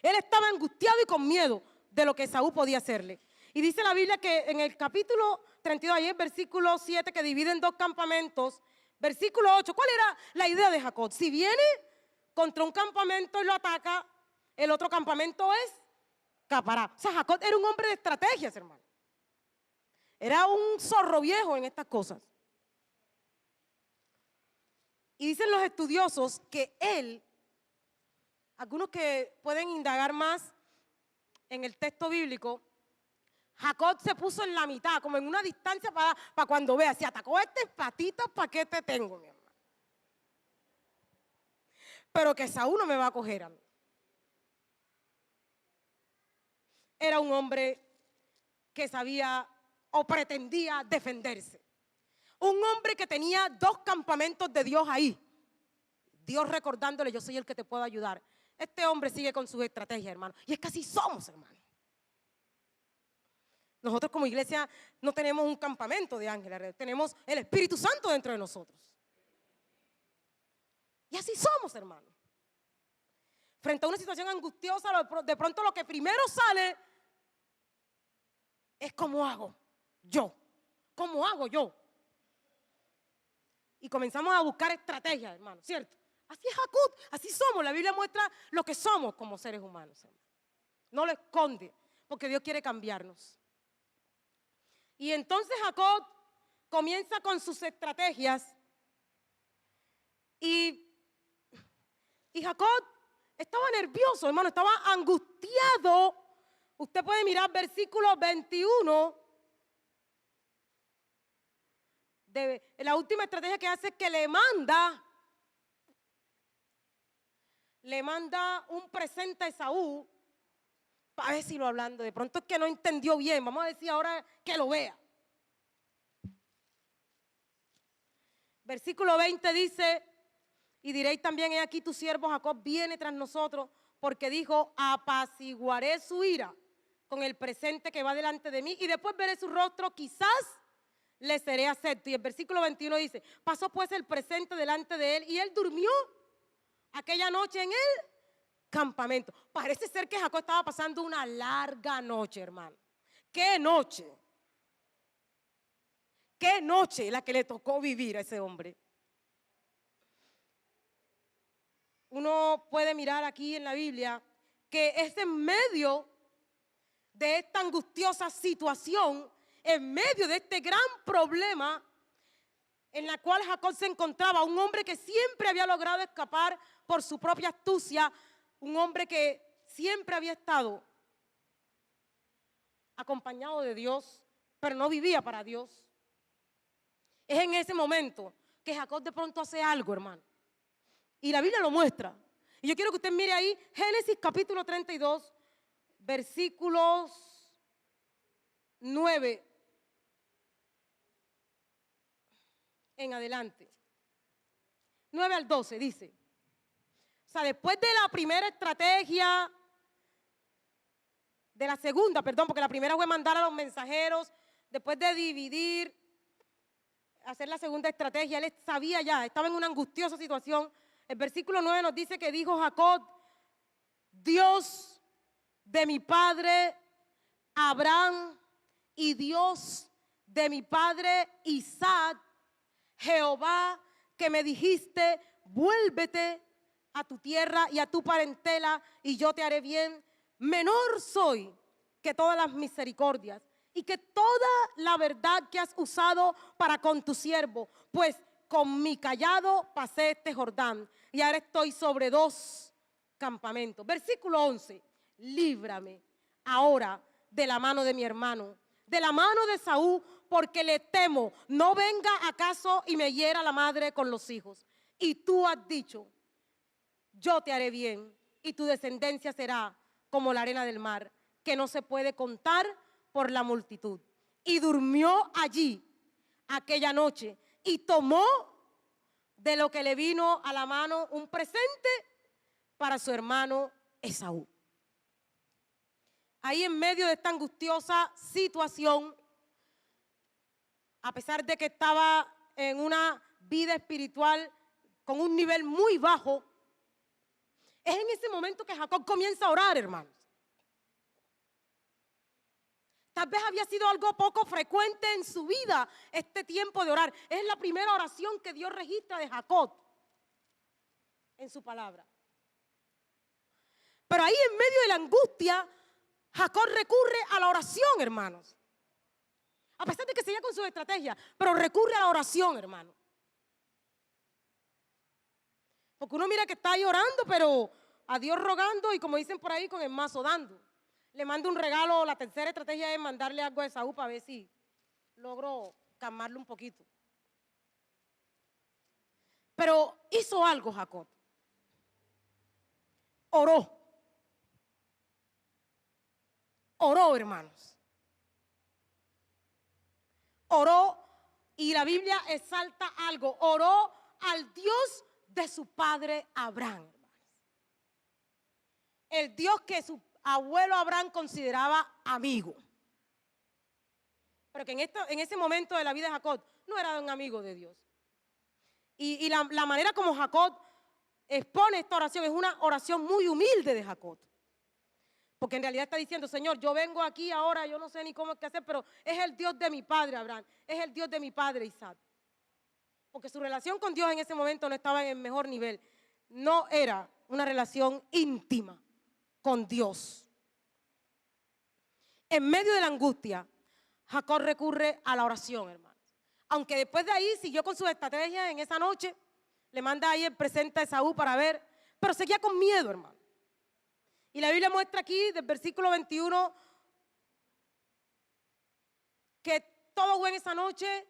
Él estaba angustiado y con miedo de lo que Esaú podía hacerle. Y dice la Biblia que en el capítulo 32, ahí en versículo 7, que divide en dos campamentos, versículo 8, ¿cuál era la idea de Jacob? Si viene contra un campamento y lo ataca, el otro campamento es capará. O sea, Jacob era un hombre de estrategias, hermano. Era un zorro viejo en estas cosas. Y dicen los estudiosos que él, algunos que pueden indagar más en el texto bíblico, Jacob se puso en la mitad, como en una distancia para cuando vea, si atacó estas patitas, ¿para qué te tengo, mi hermano? Pero que Saúl no me va a coger a mí. Era un hombre que sabía o pretendía defenderse. Un hombre que tenía dos campamentos de Dios ahí. Dios recordándole, yo soy el que te puedo ayudar. Este hombre sigue con sus estrategias, hermano. Y es que así somos, hermano. Nosotros como iglesia no tenemos un campamento de ángeles, tenemos el Espíritu Santo dentro de nosotros. Y así somos, hermano. Frente a una situación angustiosa, de pronto lo que primero sale es ¿cómo hago yo? ¿Cómo hago yo? Y comenzamos a buscar estrategias, hermano, ¿cierto? Así es Jacob, así somos. La Biblia muestra lo que somos como seres humanos, hermano. No lo esconde, porque Dios quiere cambiarnos. Y entonces Jacob comienza con sus estrategias y Jacob estaba nervioso, hermano, estaba angustiado. Usted puede mirar versículo 21. La última estrategia que hace es que le manda un presente a Esaú. A ver si lo hablando, de pronto es que no entendió bien. Vamos a decir ahora que lo vea. Versículo 20 dice, y diréis también, he aquí tu siervo Jacob viene tras nosotros, porque dijo, apaciguaré su ira con el presente que va delante de mí, y después veré su rostro, quizás le seré acepto. Y el versículo 21 dice, pasó pues el presente delante de él, y él durmió aquella noche en el campamento. Parece ser que Jacob estaba pasando una larga noche, hermano. ¿Qué noche? ¿Qué noche la que le tocó vivir a ese hombre? Uno puede mirar aquí en la Biblia que es en medio de esta angustiosa situación, en medio de este gran problema en la cual Jacob se encontraba, un hombre que siempre había logrado escapar por su propia astucia, un hombre que siempre había estado acompañado de Dios, pero no vivía para Dios. Es en ese momento que Jacob de pronto hace algo, hermano. Y la Biblia lo muestra. Y yo quiero que usted mire ahí, Génesis capítulo 32, versículos 9 en adelante. 9 al 12 dice. O sea, después de la primera estrategia, de la segunda, perdón, porque la primera fue mandar a los mensajeros, después de dividir, hacer la segunda estrategia, él sabía ya, estaba en una angustiosa situación. El versículo 9 nos dice que dijo Jacob: Dios de mi padre Abraham y Dios de mi padre Isaac, Jehová, que me dijiste, vuélvete a tu tierra y a tu parentela y yo te haré bien, menor soy que todas las misericordias y que toda la verdad que has usado para con tu siervo, pues con mi cayado pasé este Jordán y ahora estoy sobre 2 campamentos. Versículo 11, líbrame ahora de la mano de mi hermano, de la mano de Saúl, porque le temo, no venga acaso y me hiera la madre con los hijos. Y tú has dicho, yo te haré bien y tu descendencia será como la arena del mar, que no se puede contar por la multitud. Y durmió allí aquella noche y tomó de lo que le vino a la mano un presente para su hermano Esaú. Ahí en medio de esta angustiosa situación, a pesar de que estaba en una vida espiritual con un nivel muy bajo, es en ese momento que Jacob comienza a orar, hermanos. Tal vez había sido algo poco frecuente en su vida este tiempo de orar. Es la primera oración que Dios registra de Jacob en su palabra. Pero ahí en medio de la angustia, Jacob recurre a la oración, hermanos. A pesar de que seguía con su estrategia, pero recurre a la oración, hermano. Porque uno mira que está ahí orando, pero a Dios rogando y, como dicen por ahí, con el mazo dando. Le mando un regalo, la tercera estrategia es mandarle algo a Esaú para ver si logro calmarlo un poquito. Pero hizo algo Jacob. Oró. Oró, hermanos. Oró, y la Biblia exalta algo. Oró al Dios de su padre Abraham, hermanos. El Dios que su abuelo Abraham consideraba amigo. Pero que en ese momento de la vida de Jacob no era un amigo de Dios. Y la manera como Jacob expone esta oración es una oración muy humilde de Jacob. Porque en realidad está diciendo, Señor, yo vengo aquí ahora, yo no sé ni cómo es que hacer, pero es el Dios de mi padre Abraham, es el Dios de mi padre Isaac. Porque su relación con Dios en ese momento no estaba en el mejor nivel. No era una relación íntima con Dios. En medio de la angustia, Jacob recurre a la oración, hermano. Aunque después de ahí siguió con sus estrategias en esa noche, le manda ahí el presente a Esaú para ver, pero seguía con miedo, hermano. Y la Biblia muestra aquí, del versículo 21, que todo fue en esa noche,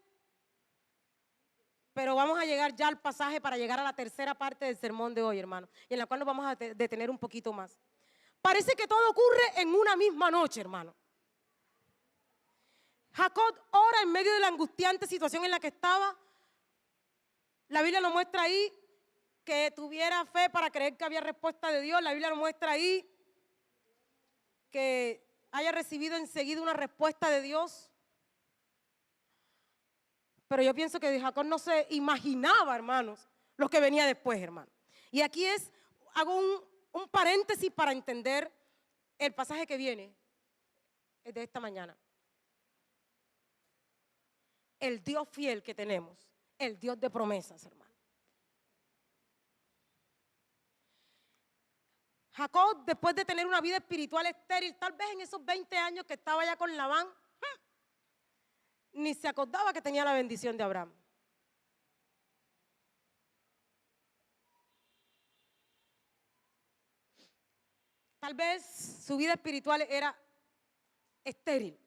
pero vamos a llegar ya al pasaje para llegar a la tercera parte del sermón de hoy, hermano, y en la cual nos vamos a detener un poquito más. Parece que todo ocurre en una misma noche, hermano. Jacob ora en medio de la angustiante situación en la que estaba. La Biblia nos muestra ahí que tuviera fe para creer que había respuesta de Dios. La Biblia nos muestra ahí que haya recibido enseguida una respuesta de Dios. Pero yo pienso que Jacob no se imaginaba, hermanos, lo que venía después, hermano. Y aquí hago un paréntesis para entender el pasaje que viene de esta mañana. El Dios fiel que tenemos, el Dios de promesas, hermano. Jacob, después de tener una vida espiritual estéril, tal vez en esos 20 años que estaba ya con Labán, ni se acordaba que tenía la bendición de Abraham. Tal vez su vida espiritual era estéril.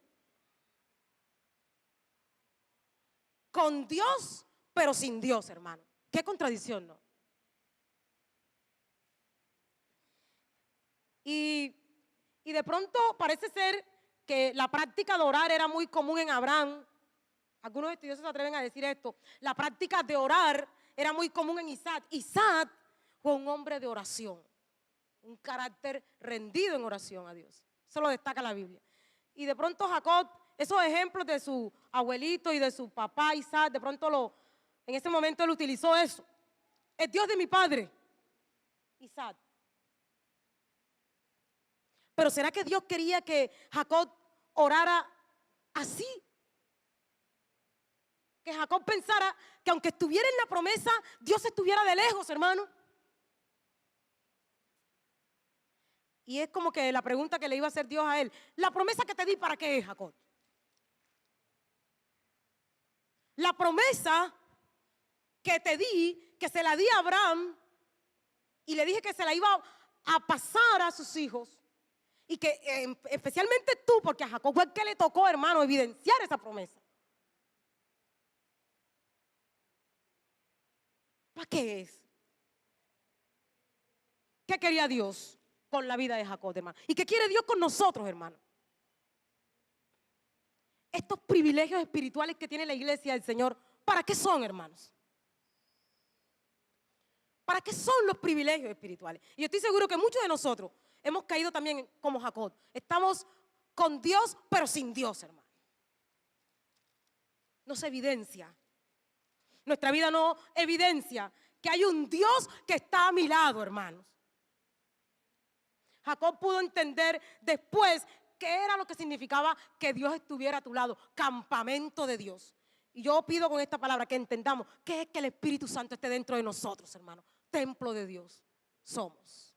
Con Dios, pero sin Dios, hermano. Qué contradicción, ¿no? Y de pronto parece ser que la práctica de orar era muy común en Abraham. Algunos estudiosos se atreven a decir esto. La práctica de orar era muy común en Isaac. Isaac fue un hombre de oración, un carácter rendido en oración a Dios. Eso lo destaca la Biblia. Y de pronto Jacob, esos ejemplos de su abuelito y de su papá Isaac, de pronto en ese momento él utilizó eso. El Dios de mi padre, Isaac. Pero ¿será que Dios quería que Jacob orara así? Que Jacob pensara que aunque estuviera en la promesa, Dios estuviera de lejos, hermano. Y es como que la pregunta que le iba a hacer Dios a él: la promesa que te di, ¿para qué es, Jacob? La promesa que te di, que se la di a Abraham, y le dije que se la iba a pasar a sus hijos, y que especialmente tú, porque a Jacob fue el que le tocó, hermano, evidenciar esa promesa. ¿Para qué es? ¿Qué quería Dios con la vida de Jacob, hermano? ¿Y qué quiere Dios con nosotros, hermano? Estos privilegios espirituales que tiene la iglesia del Señor, ¿para qué son, hermanos? ¿Para qué son los privilegios espirituales? Y yo estoy seguro que muchos de nosotros hemos caído también como Jacob. Estamos con Dios, pero sin Dios, hermano. No se evidencia. Nuestra vida no evidencia que hay un Dios que está a mi lado, hermanos. Jacob pudo entender después qué era lo que significaba que Dios estuviera a tu lado, campamento de Dios. Y yo pido con esta palabra que entendamos qué es que el Espíritu Santo esté dentro de nosotros, hermanos. Templo de Dios somos.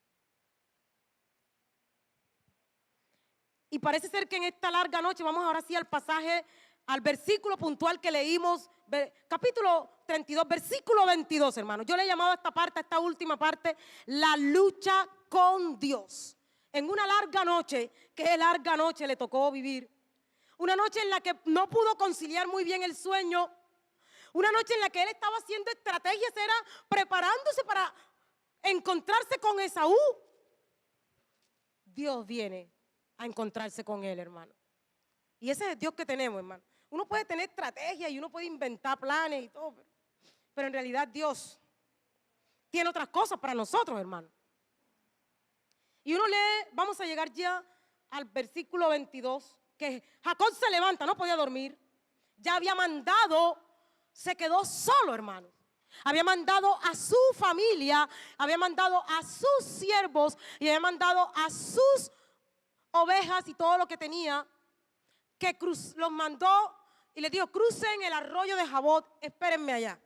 Y parece ser que en esta larga noche, vamos ahora sí al pasaje, al versículo puntual que leímos, capítulo 32, versículo 22, hermanos. Yo le he llamado a esta parte, a esta última parte, la lucha con Dios. En una larga noche, que larga noche le tocó vivir. Una noche en la que no pudo conciliar muy bien el sueño. Una noche en la que él estaba haciendo estrategias, era preparándose para encontrarse con Esaú. Dios viene a encontrarse con él, hermano. Y ese es el Dios que tenemos, hermano. Uno puede tener estrategias y uno puede inventar planes y todo, pero en realidad Dios tiene otras cosas para nosotros, hermano. Y uno lee, vamos a llegar ya al versículo 22, que Jacob se levanta, no podía dormir. Ya había mandado, se quedó solo, hermano. Había mandado a su familia, había mandado a sus siervos y había mandado a sus ovejas y todo lo que tenía, que los mandó y les dijo: crucen el arroyo de Jabot, espérenme allá.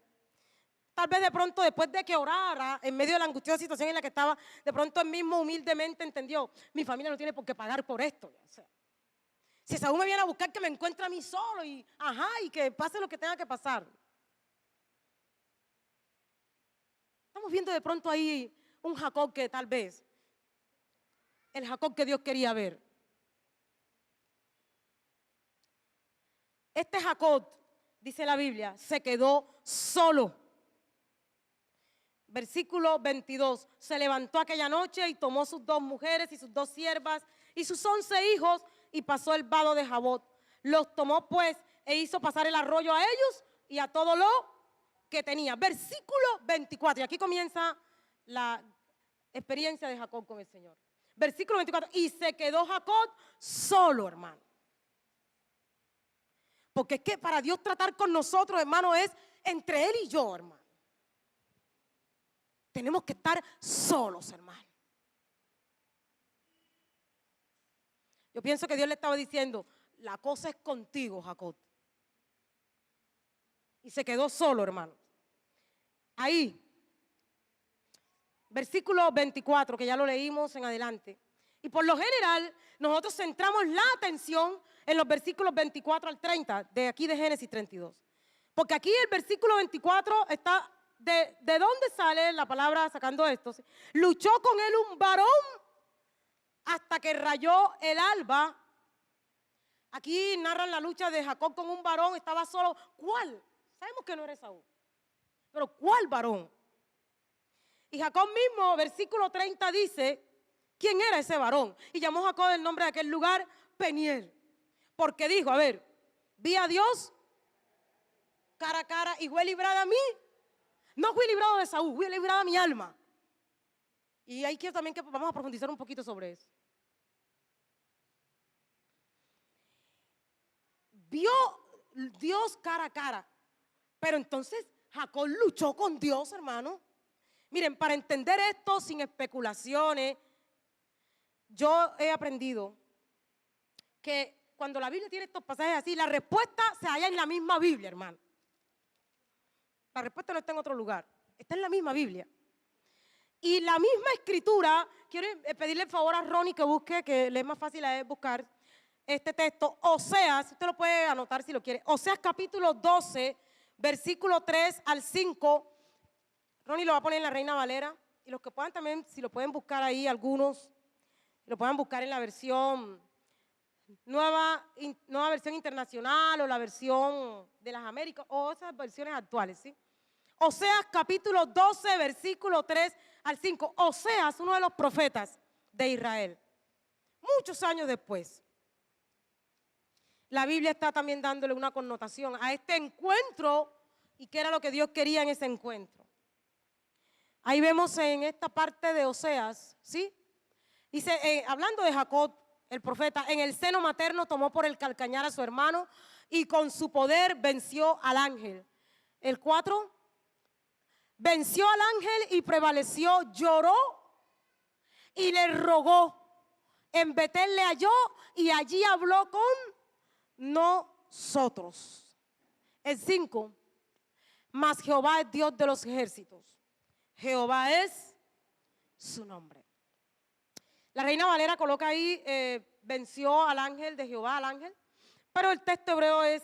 Tal vez de pronto, después de que orara, en medio de la angustiosa situación en la que estaba, de pronto él mismo humildemente entendió: mi familia no tiene por qué pagar por esto. O sea, si Esaú me viene a buscar, que me encuentre a mí solo y que pase lo que tenga que pasar. Estamos viendo de pronto ahí un Jacob que tal vez, el Jacob que Dios quería ver. Este Jacob, dice la Biblia, se quedó solo. Versículo 22, se levantó aquella noche y tomó sus 2 mujeres y sus 2 siervas y sus 11 hijos y pasó el vado de Jabot. Los tomó pues e hizo pasar el arroyo a ellos y a todo lo que tenía. Versículo 24, y aquí comienza la experiencia de Jacob con el Señor. Versículo 24, y se quedó Jacob solo, hermano. Porque es que para Dios tratar con nosotros, hermano, es entre Él y yo, hermano. Tenemos que estar solos, hermano. Yo pienso que Dios le estaba diciendo: la cosa es contigo, Jacob. Y se quedó solo, hermano. Ahí, versículo 24, que ya lo leímos en adelante. Y por lo general, nosotros centramos la atención en los versículos 24 al 30, de aquí de Génesis 32. Porque aquí el versículo 24 está, ¿de dónde sale la palabra sacando esto? Luchó con él un varón hasta que rayó el alba. Aquí narran la lucha de Jacob con un varón, estaba solo. ¿Cuál? Sabemos que no era Esaú, pero ¿cuál varón? Y Jacob mismo, versículo 30 dice, ¿quién era ese varón? Y llamó Jacob el nombre de aquel lugar Peniel, porque dijo, a ver, vi a Dios cara a cara y fue librada a mí. No fui librado de Esaú, fui librada a mi alma. Y ahí quiero también que vamos a profundizar un poquito sobre eso. Vio Dios cara a cara, pero entonces Jacob luchó con Dios, hermano. Miren, para entender esto sin especulaciones, yo he aprendido que cuando la Biblia tiene estos pasajes así, la respuesta se halla en la misma Biblia, hermano. La respuesta no está en otro lugar, está en la misma Biblia. Y la misma escritura, quiero pedirle el favor a Ronnie que busque, que le es más fácil a él buscar este texto, Oseas, usted lo puede anotar si lo quiere, Oseas capítulo 12, versículo 3 al 5, Ronnie lo va a poner en la Reina Valera, y los que puedan también, si lo pueden buscar ahí, algunos, lo puedan buscar en la versión nueva versión internacional o la versión de las Américas, o esas versiones actuales, ¿sí? Oseas capítulo 12, versículo 3 al 5, Oseas, uno de los profetas de Israel, muchos años después. La Biblia está también dándole una connotación a este encuentro y qué era lo que Dios quería en ese encuentro. Ahí vemos en esta parte de Oseas, ¿sí? Dice, hablando de Jacob, el profeta, en el seno materno tomó por el calcañar a su hermano y con su poder venció al ángel. El 4, venció al ángel y prevaleció, lloró y le rogó. En Betel le halló y allí habló con nosotros. El 5, mas Jehová es Dios de los ejércitos. Jehová es su nombre. La Reina Valera coloca ahí, venció al ángel de Jehová, al ángel, pero el texto hebreo es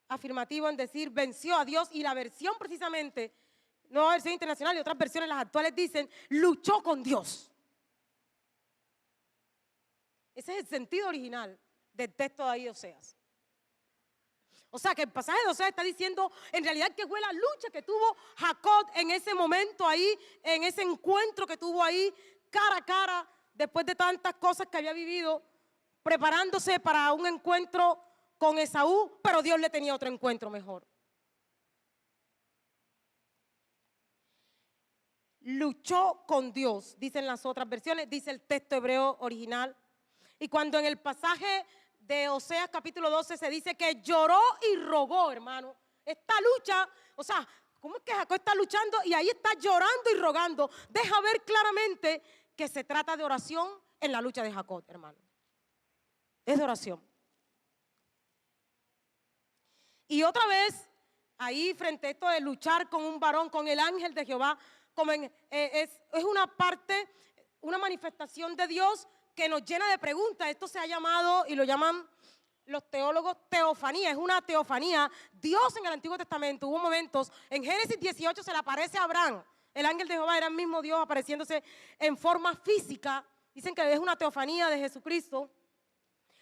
afirmativo en decir venció a Dios, y la versión precisamente, nueva versión internacional y otras versiones, las actuales, dicen luchó con Dios. Ese es el sentido original del texto de ahí de Oseas. O sea que el pasaje de Oseas está diciendo en realidad que fue la lucha que tuvo Jacob en ese momento ahí, en ese encuentro que tuvo ahí cara a cara, después de tantas cosas que había vivido, preparándose para un encuentro con Esaú, pero Dios le tenía otro encuentro mejor. Luchó con Dios, dicen las otras versiones, dice el texto hebreo original. Y cuando en el pasaje de Oseas capítulo 12 se dice que lloró y rogó, hermano, esta lucha, o sea, ¿cómo es que Jacob está luchando y ahí está llorando y rogando? Deja ver claramente que se trata de oración en la lucha de Jacob, hermano. Es de oración. Y otra vez, ahí frente a esto de luchar con un varón, con el ángel de Jehová, como es una parte, una manifestación de Dios que nos llena de preguntas. Esto se ha llamado, y lo llaman los teólogos, teofanía. Es una teofanía. Dios en el Antiguo Testamento, hubo momentos, en Génesis 18 se le aparece a Abraham. El ángel de Jehová era el mismo Dios apareciéndose en forma física. Dicen que es una teofanía de Jesucristo.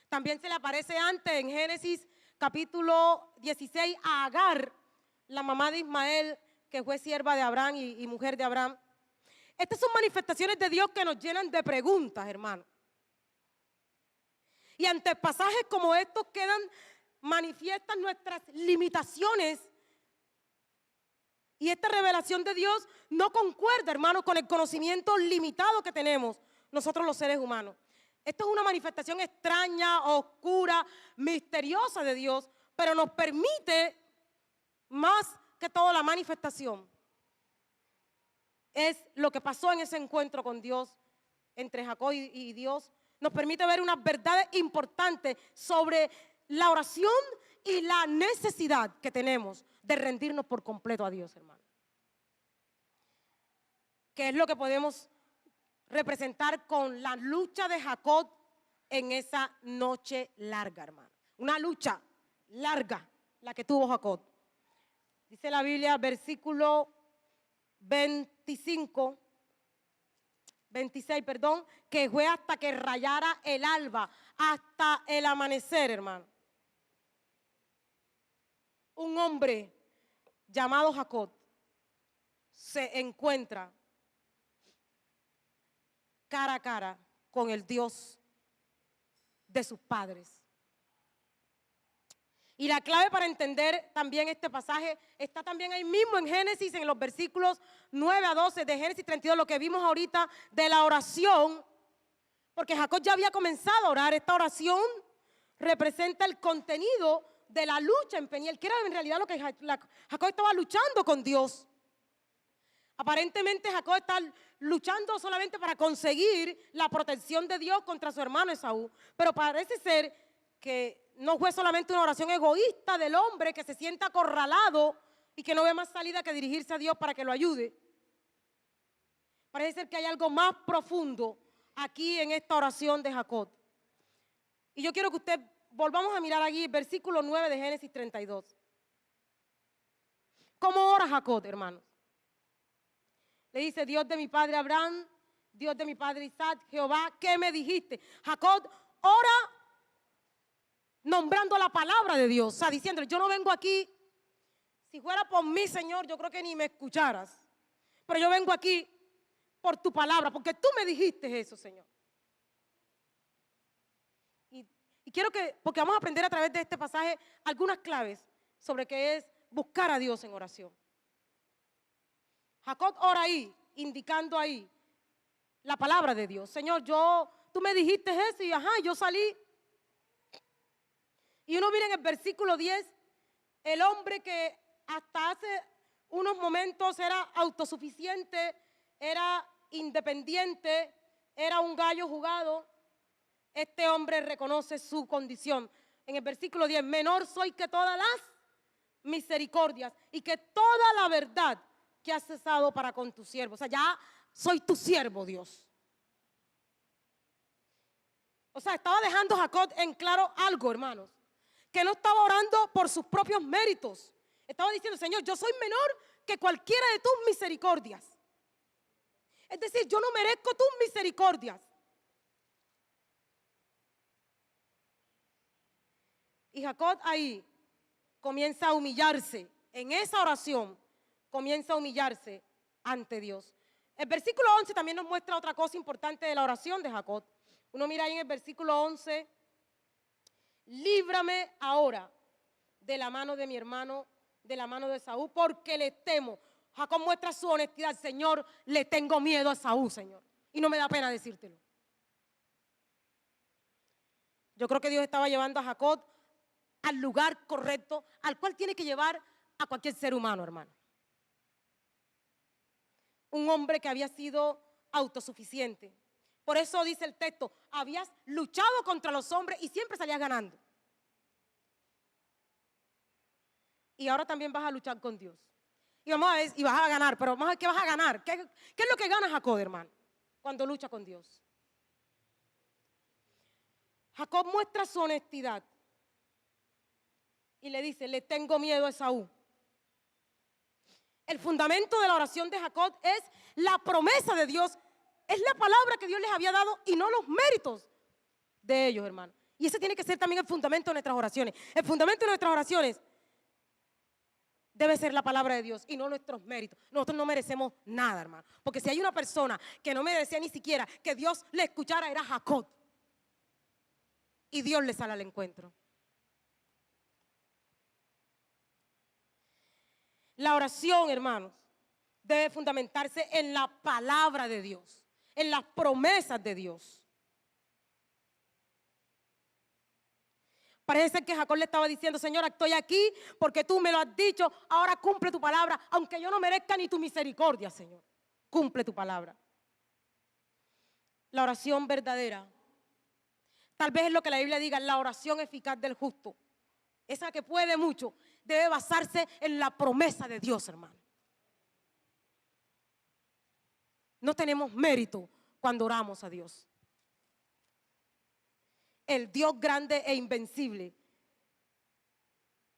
También se le aparece antes en Génesis capítulo 16 a Agar, la mamá de Ismael, que fue sierva de Abraham y mujer de Abraham. Estas son manifestaciones de Dios que nos llenan de preguntas, hermano. Y ante pasajes como estos quedan manifiestas nuestras limitaciones. Y esta revelación de Dios no concuerda, hermano, con el conocimiento limitado que tenemos nosotros los seres humanos. Esto es una manifestación extraña, oscura, misteriosa de Dios, pero nos permite, más que todo la manifestación, es lo que pasó en ese encuentro con Dios, entre Jacob y Dios. Nos permite ver unas verdades importantes sobre la oración y la necesidad que tenemos de rendirnos por completo a Dios, hermano. que es lo que podemos representar con la lucha de Jacob en esa noche larga, hermano. Una lucha larga la que tuvo Jacob. Dice la Biblia, versículo 26, que fue hasta que rayara el alba, hasta el amanecer, hermano. Un hombre llamado Jacob se encuentra cara a cara con el Dios de sus padres. Y la clave para entender también este pasaje está también ahí mismo en Génesis, en los versículos 9 a 12 de Génesis 32, lo que vimos ahorita de la oración, porque Jacob ya había comenzado a orar. Esta oración representa el contenido de la lucha en Peniel, que era en realidad lo que Jacob estaba luchando con Dios. Aparentemente Jacob está luchando solamente para conseguir la protección de Dios contra su hermano Esaú, pero parece ser que no fue solamente una oración egoísta del hombre que se sienta acorralado y que no ve más salida que dirigirse a Dios para que lo ayude. Parece ser que hay algo más profundo aquí en esta oración de Jacob. Y yo quiero que usted volvamos a mirar aquí el versículo 9 de Génesis 32. ¿Cómo ora Jacob, hermanos? Le dice: Dios de mi padre Abraham, Dios de mi padre Isaac, Jehová, ¿qué me dijiste? Jacob ora nombrando la palabra de Dios, o sea, diciéndole: yo no vengo aquí, si fuera por mí, Señor, yo creo que ni me escucharas, pero yo vengo aquí por tu palabra, porque tú me dijiste eso, Señor. Y quiero que, porque vamos a aprender a través de este pasaje algunas claves sobre qué es buscar a Dios en oración. Jacob ora ahí, indicando ahí la palabra de Dios. Señor, tú me dijiste eso y yo salí. Y uno mira en el versículo 10, el hombre que hasta hace unos momentos era autosuficiente, era independiente, era un gallo jugado. Este hombre reconoce su condición. En el versículo 10, menor soy que todas las misericordias y que toda la verdad que has cesado para con tu siervo. O sea, ya soy tu siervo, Dios. O sea, estaba dejando Jacob en claro algo, hermanos, que no estaba orando por sus propios méritos. Estaba diciendo: Señor, yo soy menor que cualquiera de tus misericordias. Es decir, yo no merezco tus misericordias. Y Jacob ahí comienza a humillarse. En esa oración comienza a humillarse ante Dios. El versículo 11 también nos muestra otra cosa importante de la oración de Jacob. Uno mira ahí en el versículo 11: líbrame ahora de la mano de mi hermano, de la mano de Esaú, porque le temo. Jacob muestra su honestidad: Señor, le tengo miedo a Esaú, Señor, y no me da pena decírtelo. Yo creo que Dios estaba llevando a Jacob al lugar correcto, al cual tiene que llevar a cualquier ser humano, hermano. Un hombre que había sido autosuficiente. Por eso dice el texto: habías luchado contra los hombres y siempre salías ganando. Y ahora también vas a luchar con Dios. Y vamos a ver, y vas a ganar, pero vamos a ver qué vas a ganar. ¿Qué es lo que gana Jacob, hermano, cuando lucha con Dios? Jacob muestra su honestidad y le dice: le tengo miedo a Esaú. El fundamento de la oración de Jacob es la promesa de Dios, es la palabra que Dios les había dado y no los méritos de ellos, hermano. Y ese tiene que ser también el fundamento de nuestras oraciones. El fundamento de nuestras oraciones debe ser la palabra de Dios y no nuestros méritos. Nosotros no merecemos nada, hermano, porque si hay una persona que no merecía ni siquiera que Dios le escuchara, era Jacob. Y Dios le sale al encuentro. La oración, hermanos, debe fundamentarse en la palabra de Dios, en las promesas de Dios. Parece que Jacob le estaba diciendo: Señor, estoy aquí porque tú me lo has dicho, ahora cumple tu palabra, aunque yo no merezca ni tu misericordia, Señor. Cumple tu palabra. La oración verdadera, tal vez es lo que la Biblia diga, la oración eficaz del justo, esa que puede mucho, debe basarse en la promesa de Dios, hermano. no tenemos mérito cuando oramos a Dios. El Dios grande e invencible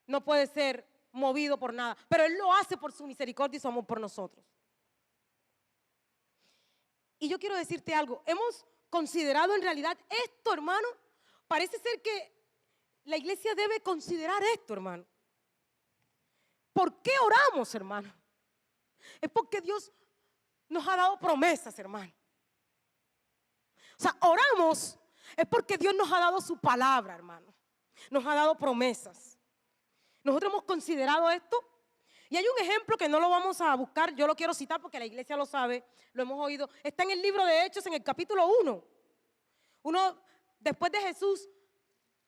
no puede ser movido por nada, pero Él lo hace por su misericordia y su amor por nosotros. Y yo quiero decirte algo, hemos considerado en realidad esto, hermano. Parece ser que la iglesia debe considerar esto, hermano. ¿Por qué oramos, hermano? Es porque Dios nos ha dado promesas, hermano. O sea, oramos es porque Dios nos ha dado su palabra, hermano. Nos ha dado promesas. Nosotros hemos considerado esto. Y hay un ejemplo que no lo vamos a buscar, yo lo quiero citar porque la iglesia lo sabe, lo hemos oído. Está en el libro de Hechos, en el capítulo 1. Después de Jesús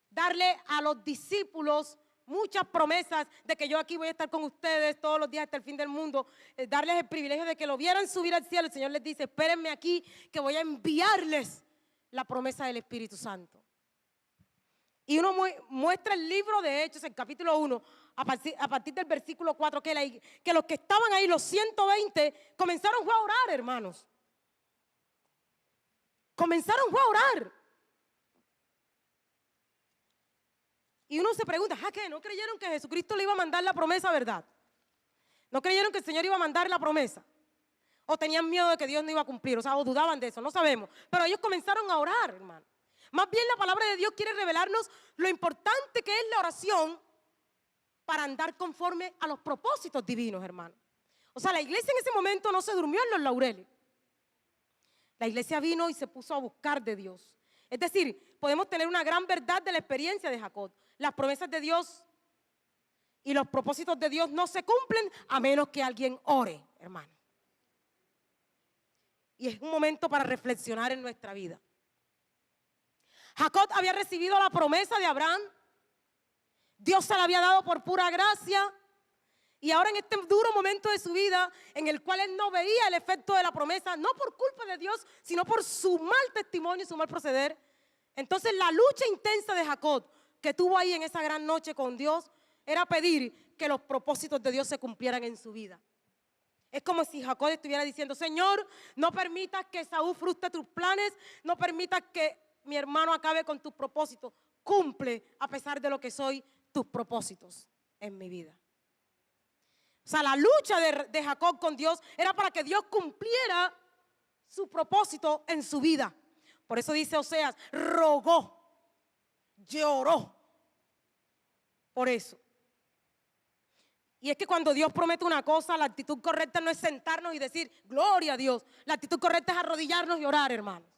darle a los discípulos muchas promesas de que yo aquí voy a estar con ustedes todos los días hasta el fin del mundo, darles el privilegio de que lo vieran subir al cielo, el Señor les dice, espérenme aquí que voy a enviarles la promesa del Espíritu Santo. Y uno muestra el libro de Hechos, el capítulo 1, a partir del versículo 4, que los que estaban ahí, los 120, comenzaron a orar, hermanos. Comenzaron a orar. Y uno se pregunta, ¿qué? ¿No creyeron que Jesucristo le iba a mandar la promesa, verdad? ¿No creyeron que el Señor iba a mandar la promesa? ¿O tenían miedo de que Dios no iba a cumplir? O dudaban de eso, no sabemos. Pero ellos comenzaron a orar, hermano. Más bien la palabra de Dios quiere revelarnos lo importante que es la oración para andar conforme a los propósitos divinos, hermano. O sea, la iglesia en ese momento no se durmió en los laureles. La iglesia vino y se puso a buscar de Dios. Es decir, podemos tener una gran verdad de la experiencia de Jacob. Las promesas de Dios y los propósitos de Dios no se cumplen a menos que alguien ore, hermano. Y es un momento para reflexionar en nuestra vida. Jacob había recibido la promesa de Abraham. Dios se la había dado por pura gracia. Y ahora en este duro momento de su vida, en el cual él no veía el efecto de la promesa, no por culpa de Dios, sino por su mal testimonio y su mal proceder. Entonces la lucha intensa de Jacob, que tuvo ahí en esa gran noche con Dios, era pedir que los propósitos de Dios se cumplieran en su vida. Es como si Jacob estuviera diciendo, Señor, no permitas que Saúl frustre tus planes, no permitas que mi hermano acabe con tus propósitos. Cumple a pesar de lo que soy tus propósitos en mi vida. O sea, la lucha de Jacob con Dios era para que Dios cumpliera su propósito en su vida. Por eso dice Oseas, rogó, lloró por eso. Y es que cuando Dios promete una cosa, la actitud correcta no es sentarnos y decir, gloria a Dios. La actitud correcta es arrodillarnos y orar, hermanos.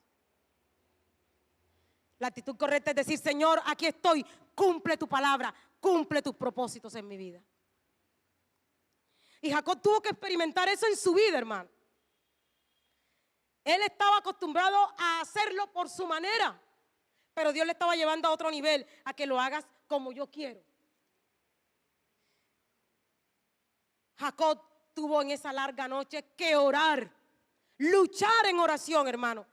La actitud correcta es decir, Señor, aquí estoy, cumple tu palabra, cumple tus propósitos en mi vida. Y Jacob tuvo que experimentar eso en su vida, hermano. Él estaba acostumbrado a hacerlo por su manera, pero Dios le estaba llevando a otro nivel, a que lo hagas como yo quiero. Jacob tuvo en esa larga noche que orar, luchar en oración, hermano.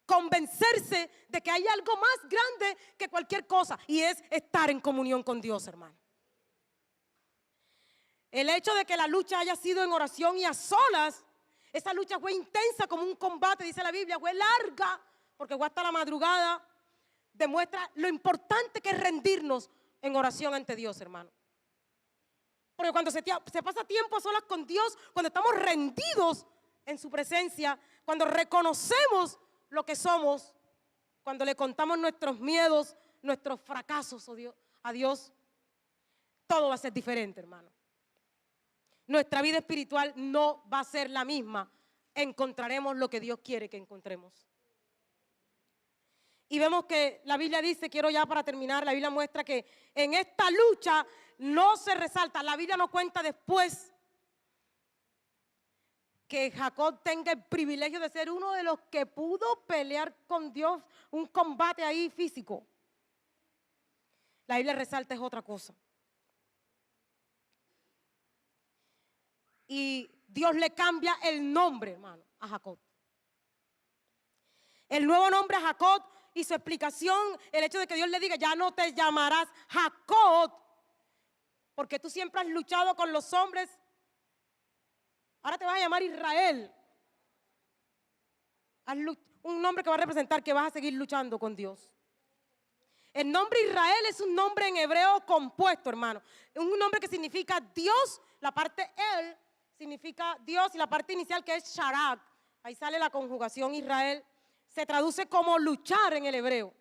Convencerse de que hay algo más grande que cualquier cosa y es estar en comunión con Dios, hermano. El hecho de que la lucha haya sido en oración y a solas, esa lucha fue intensa como un combate, dice la Biblia, fue larga, porque fue hasta la madrugada, demuestra lo importante que es rendirnos en oración ante Dios, hermano. Porque cuando se pasa tiempo a solas con Dios, cuando estamos rendidos en su presencia, cuando reconocemos lo que somos, cuando le contamos nuestros miedos, nuestros fracasos a Dios, todo va a ser diferente, hermano. Nuestra vida espiritual no va a ser la misma. Encontraremos lo que Dios quiere que encontremos. Y vemos que la Biblia dice, quiero ya para terminar, la Biblia muestra que en esta lucha no se resalta, la Biblia no cuenta después que Jacob tenga el privilegio de ser uno de los que pudo pelear con Dios un combate ahí físico. La Biblia resalta es otra cosa. Y Dios le cambia el nombre, hermano, a Jacob. El nuevo nombre a Jacob y su explicación, el hecho de que Dios le diga, ya no te llamarás Jacob, porque tú siempre has luchado con los hombres. Ahora te vas a llamar Israel. Un nombre que va a representar que vas a seguir luchando con Dios. El nombre Israel es un nombre en hebreo compuesto, hermano. Un nombre que significa Dios, la parte El significa Dios y la parte inicial que es Sharak. Ahí sale la conjugación Israel. Se traduce como luchar en el hebreo.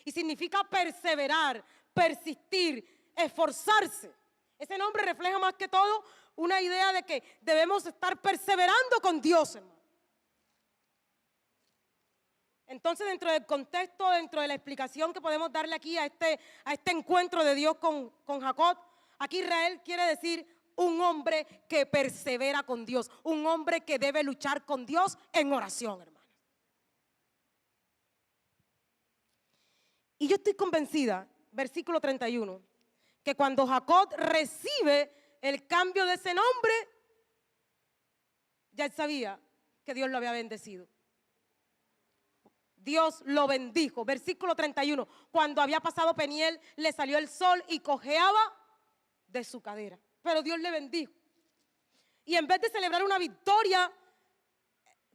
Y significa perseverar, persistir, esforzarse. Ese nombre refleja más que todo una idea de que debemos estar perseverando con Dios, hermano. Entonces, dentro del contexto, dentro de la explicación que podemos darle aquí a este encuentro de Dios con Jacob, aquí Israel quiere decir un hombre que persevera con Dios, un hombre que debe luchar con Dios en oración, hermano. Y yo estoy convencida, versículo 31, que cuando Jacob recibe el cambio de ese nombre, ya él sabía que Dios lo había bendecido. Dios lo bendijo. Versículo 31. Cuando había pasado Peniel, le salió el sol y cojeaba de su cadera. Pero Dios le bendijo. Y en vez de celebrar una victoria,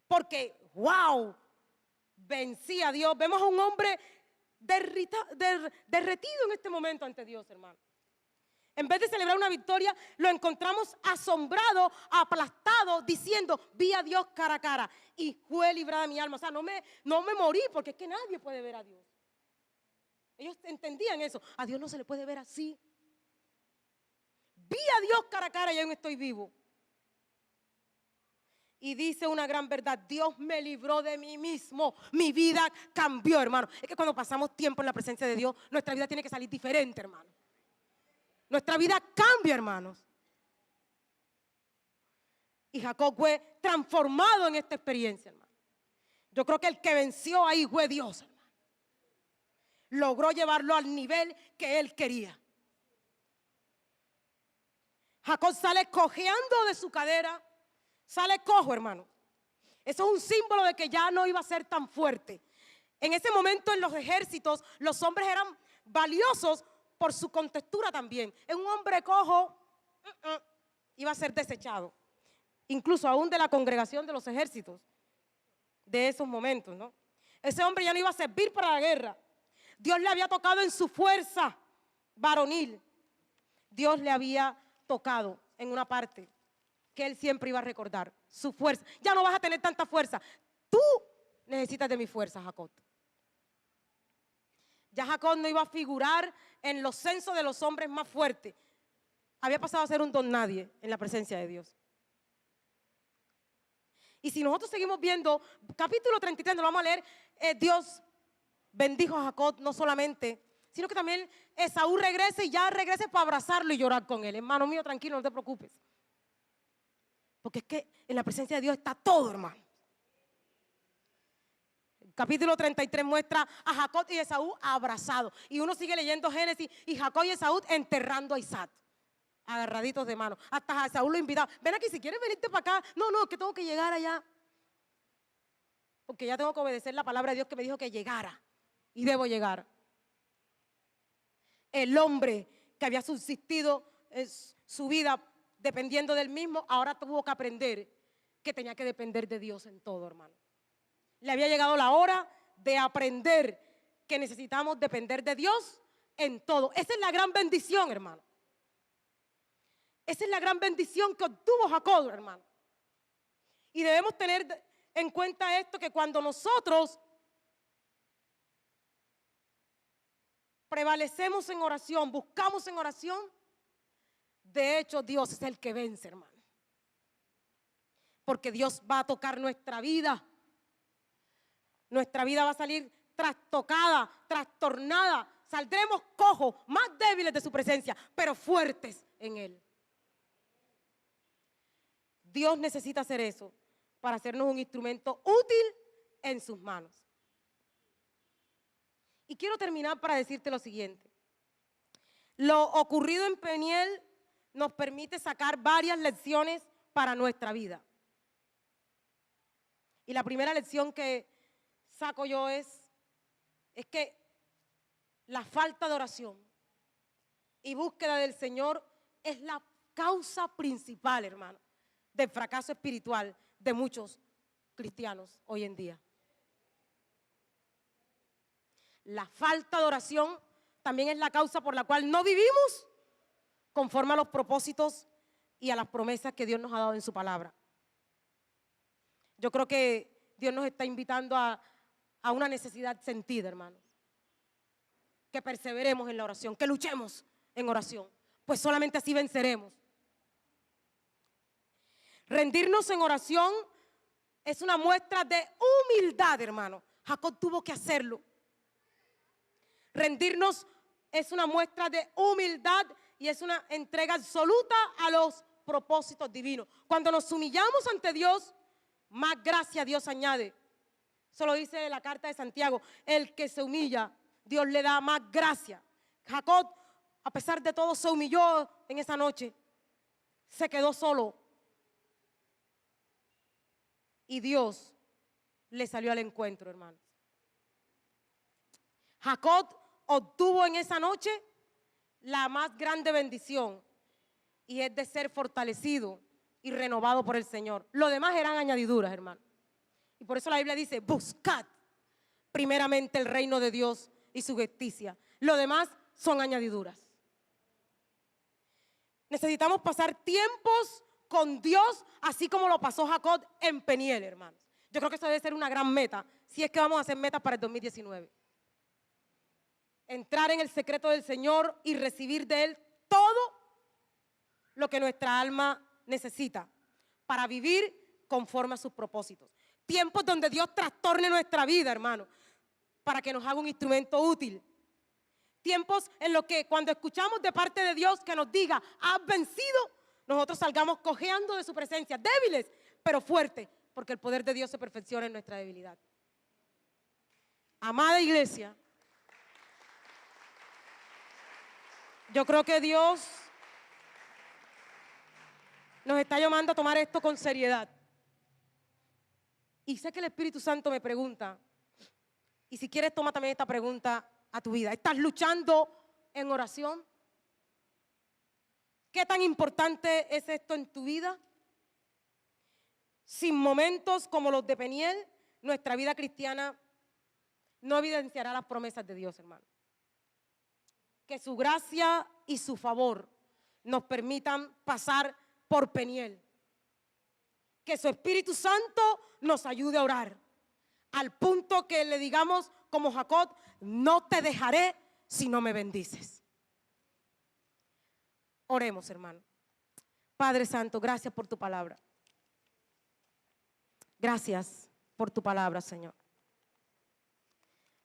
porque, wow, vencía a Dios, vemos a un hombre derretido en este momento ante Dios, hermano. En vez de celebrar una victoria, lo encontramos asombrado, aplastado, diciendo, vi a Dios cara a cara y fue librada mi alma. O sea, no me morí porque es que nadie puede ver a Dios. Ellos entendían eso. A Dios no se le puede ver así. Vi a Dios cara a cara y aún estoy vivo. Y dice una gran verdad, Dios me libró de mí mismo, mi vida cambió, hermano. Es que cuando pasamos tiempo en la presencia de Dios, nuestra vida tiene que salir diferente, hermano. Nuestra vida cambia, hermanos. Y Jacob fue transformado en esta experiencia, hermano. Yo creo que el que venció ahí fue Dios, hermano. Logró llevarlo al nivel que él quería. Jacob sale cojeando de su cadera, sale cojo, hermano. Eso es un símbolo de que ya no iba a ser tan fuerte. En ese momento en los ejércitos, los hombres eran valiosos por su contextura también. En un hombre cojo iba a ser desechado, incluso aún de la congregación de los ejércitos de esos momentos, ¿no? Ese hombre ya no iba a servir para la guerra. Dios le había tocado en su fuerza varonil. Dios le había tocado en una parte que él siempre iba a recordar, su fuerza. Ya no vas a tener tanta fuerza. Tú necesitas de mi fuerza, Jacob. Ya Jacob no iba a figurar en los censos de los hombres más fuertes. Había pasado a ser un don nadie en la presencia de Dios. Y si nosotros seguimos viendo, capítulo 33, nos lo vamos a leer, Dios bendijo a Jacob no solamente, sino que también Esaú regrese y ya regrese para abrazarlo y llorar con él. Hermano mío, tranquilo, no te preocupes. Porque es que en la presencia de Dios está todo, hermano. Capítulo 33 muestra a Jacob y Esaú abrazados. Y uno sigue leyendo Génesis y Jacob y Esaú enterrando a Isaac, agarraditos de mano. Hasta a Esaú lo invitaba. Ven aquí, si quieres venirte para acá. No, es que tengo que llegar allá. Porque ya tengo que obedecer la palabra de Dios que me dijo que llegara. Y debo llegar. El hombre que había subsistido en su vida dependiendo del mismo, ahora tuvo que aprender que tenía que depender de Dios en todo, hermano. Le había llegado la hora de aprender que necesitamos depender de Dios en todo. Esa es la gran bendición, hermano. Esa es la gran bendición que obtuvo Jacob, hermano. Y debemos tener en cuenta esto, que cuando nosotros prevalecemos en oración, buscamos en oración, de hecho Dios es el que vence, hermano. Porque Dios va a tocar nuestra vida. Nuestra vida va a salir trastocada, trastornada. Saldremos cojos, más débiles de su presencia, pero fuertes en Él. Dios necesita hacer eso para hacernos un instrumento útil en sus manos. Y quiero terminar para decirte lo siguiente. Lo ocurrido en Peniel nos permite sacar varias lecciones para nuestra vida. Y la primera lección que saco yo es que la falta de oración y búsqueda del Señor es la causa principal, hermano, del fracaso espiritual de muchos cristianos hoy en día. La falta de oración también es la causa por la cual no vivimos conforme a los propósitos y a las promesas que Dios nos ha dado en su palabra. Yo creo que Dios nos está invitando a una necesidad sentida, hermanos. Que perseveremos en la oración, que luchemos en oración, pues solamente así venceremos. Rendirnos en oración es una muestra de humildad, hermano. Jacob tuvo que hacerlo. Rendirnos es una muestra de humildad y es una entrega absoluta a los propósitos divinos. Cuando nos humillamos ante Dios, más gracia Dios añade. Eso lo dice la carta de Santiago. El que se humilla, Dios le da más gracia. Jacob, a pesar de todo, se humilló en esa noche. Se quedó solo. Y Dios le salió al encuentro, hermanos. Jacob obtuvo en esa noche la más grande bendición, y es de ser fortalecido y renovado por el Señor. Lo demás eran añadiduras, hermano. Y por eso la Biblia dice, buscad primeramente el reino de Dios y su justicia. Lo demás son añadiduras. Necesitamos pasar tiempos con Dios, así como lo pasó Jacob en Peniel, hermanos. Yo creo que eso debe ser una gran meta, si es que vamos a hacer metas para el 2019. Entrar en el secreto del Señor y recibir de Él todo lo que nuestra alma necesita para vivir conforme a sus propósitos. Tiempos donde Dios trastorne nuestra vida, hermano, para que nos haga un instrumento útil. Tiempos en los que cuando escuchamos de parte de Dios que nos diga, has vencido, nosotros salgamos cojeando de su presencia, débiles, pero fuertes, porque el poder de Dios se perfecciona en nuestra debilidad. Amada iglesia, yo creo que Dios nos está llamando a tomar esto con seriedad. Y sé que el Espíritu Santo me pregunta, y si quieres toma también esta pregunta a tu vida. ¿Estás luchando en oración? ¿Qué tan importante es esto en tu vida? Sin momentos como los de Peniel, nuestra vida cristiana no evidenciará las promesas de Dios, hermano. Que su gracia y su favor nos permitan pasar por Peniel. Que su Espíritu Santo nos ayude a orar. Al punto que le digamos como Jacob, no te dejaré si no me bendices. Oremos, hermano. Padre Santo, gracias por tu palabra. Gracias por tu palabra, Señor.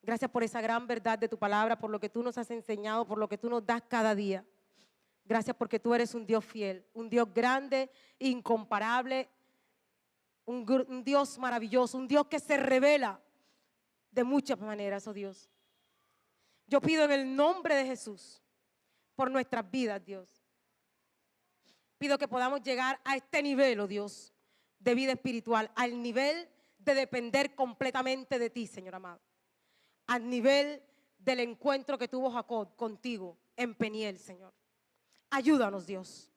Gracias por esa gran verdad de tu palabra, por lo que tú nos has enseñado, por lo que tú nos das cada día. Gracias porque tú eres un Dios fiel, un Dios grande, incomparable, un Dios maravilloso, un Dios que se revela de muchas maneras, oh Dios. Yo pido en el nombre de Jesús, por nuestras vidas, Dios. Pido que podamos llegar a este nivel, oh Dios, de vida espiritual, al nivel de depender completamente de ti, Señor amado. Al nivel del encuentro que tuvo Jacob contigo en Peniel, Señor. Ayúdanos, Dios.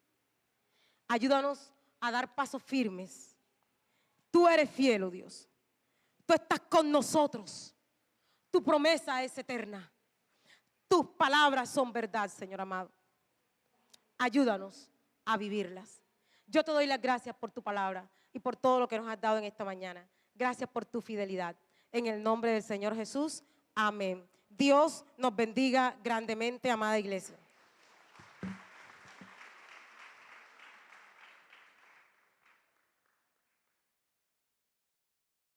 Ayúdanos a dar pasos firmes. Tú eres fiel, oh Dios. Tú estás con nosotros. Tu promesa es eterna. Tus palabras son verdad, Señor amado. Ayúdanos a vivirlas. Yo te doy las gracias por tu palabra y por todo lo que nos has dado en esta mañana. Gracias por tu fidelidad. En el nombre del Señor Jesús, amén. Dios nos bendiga grandemente, amada iglesia.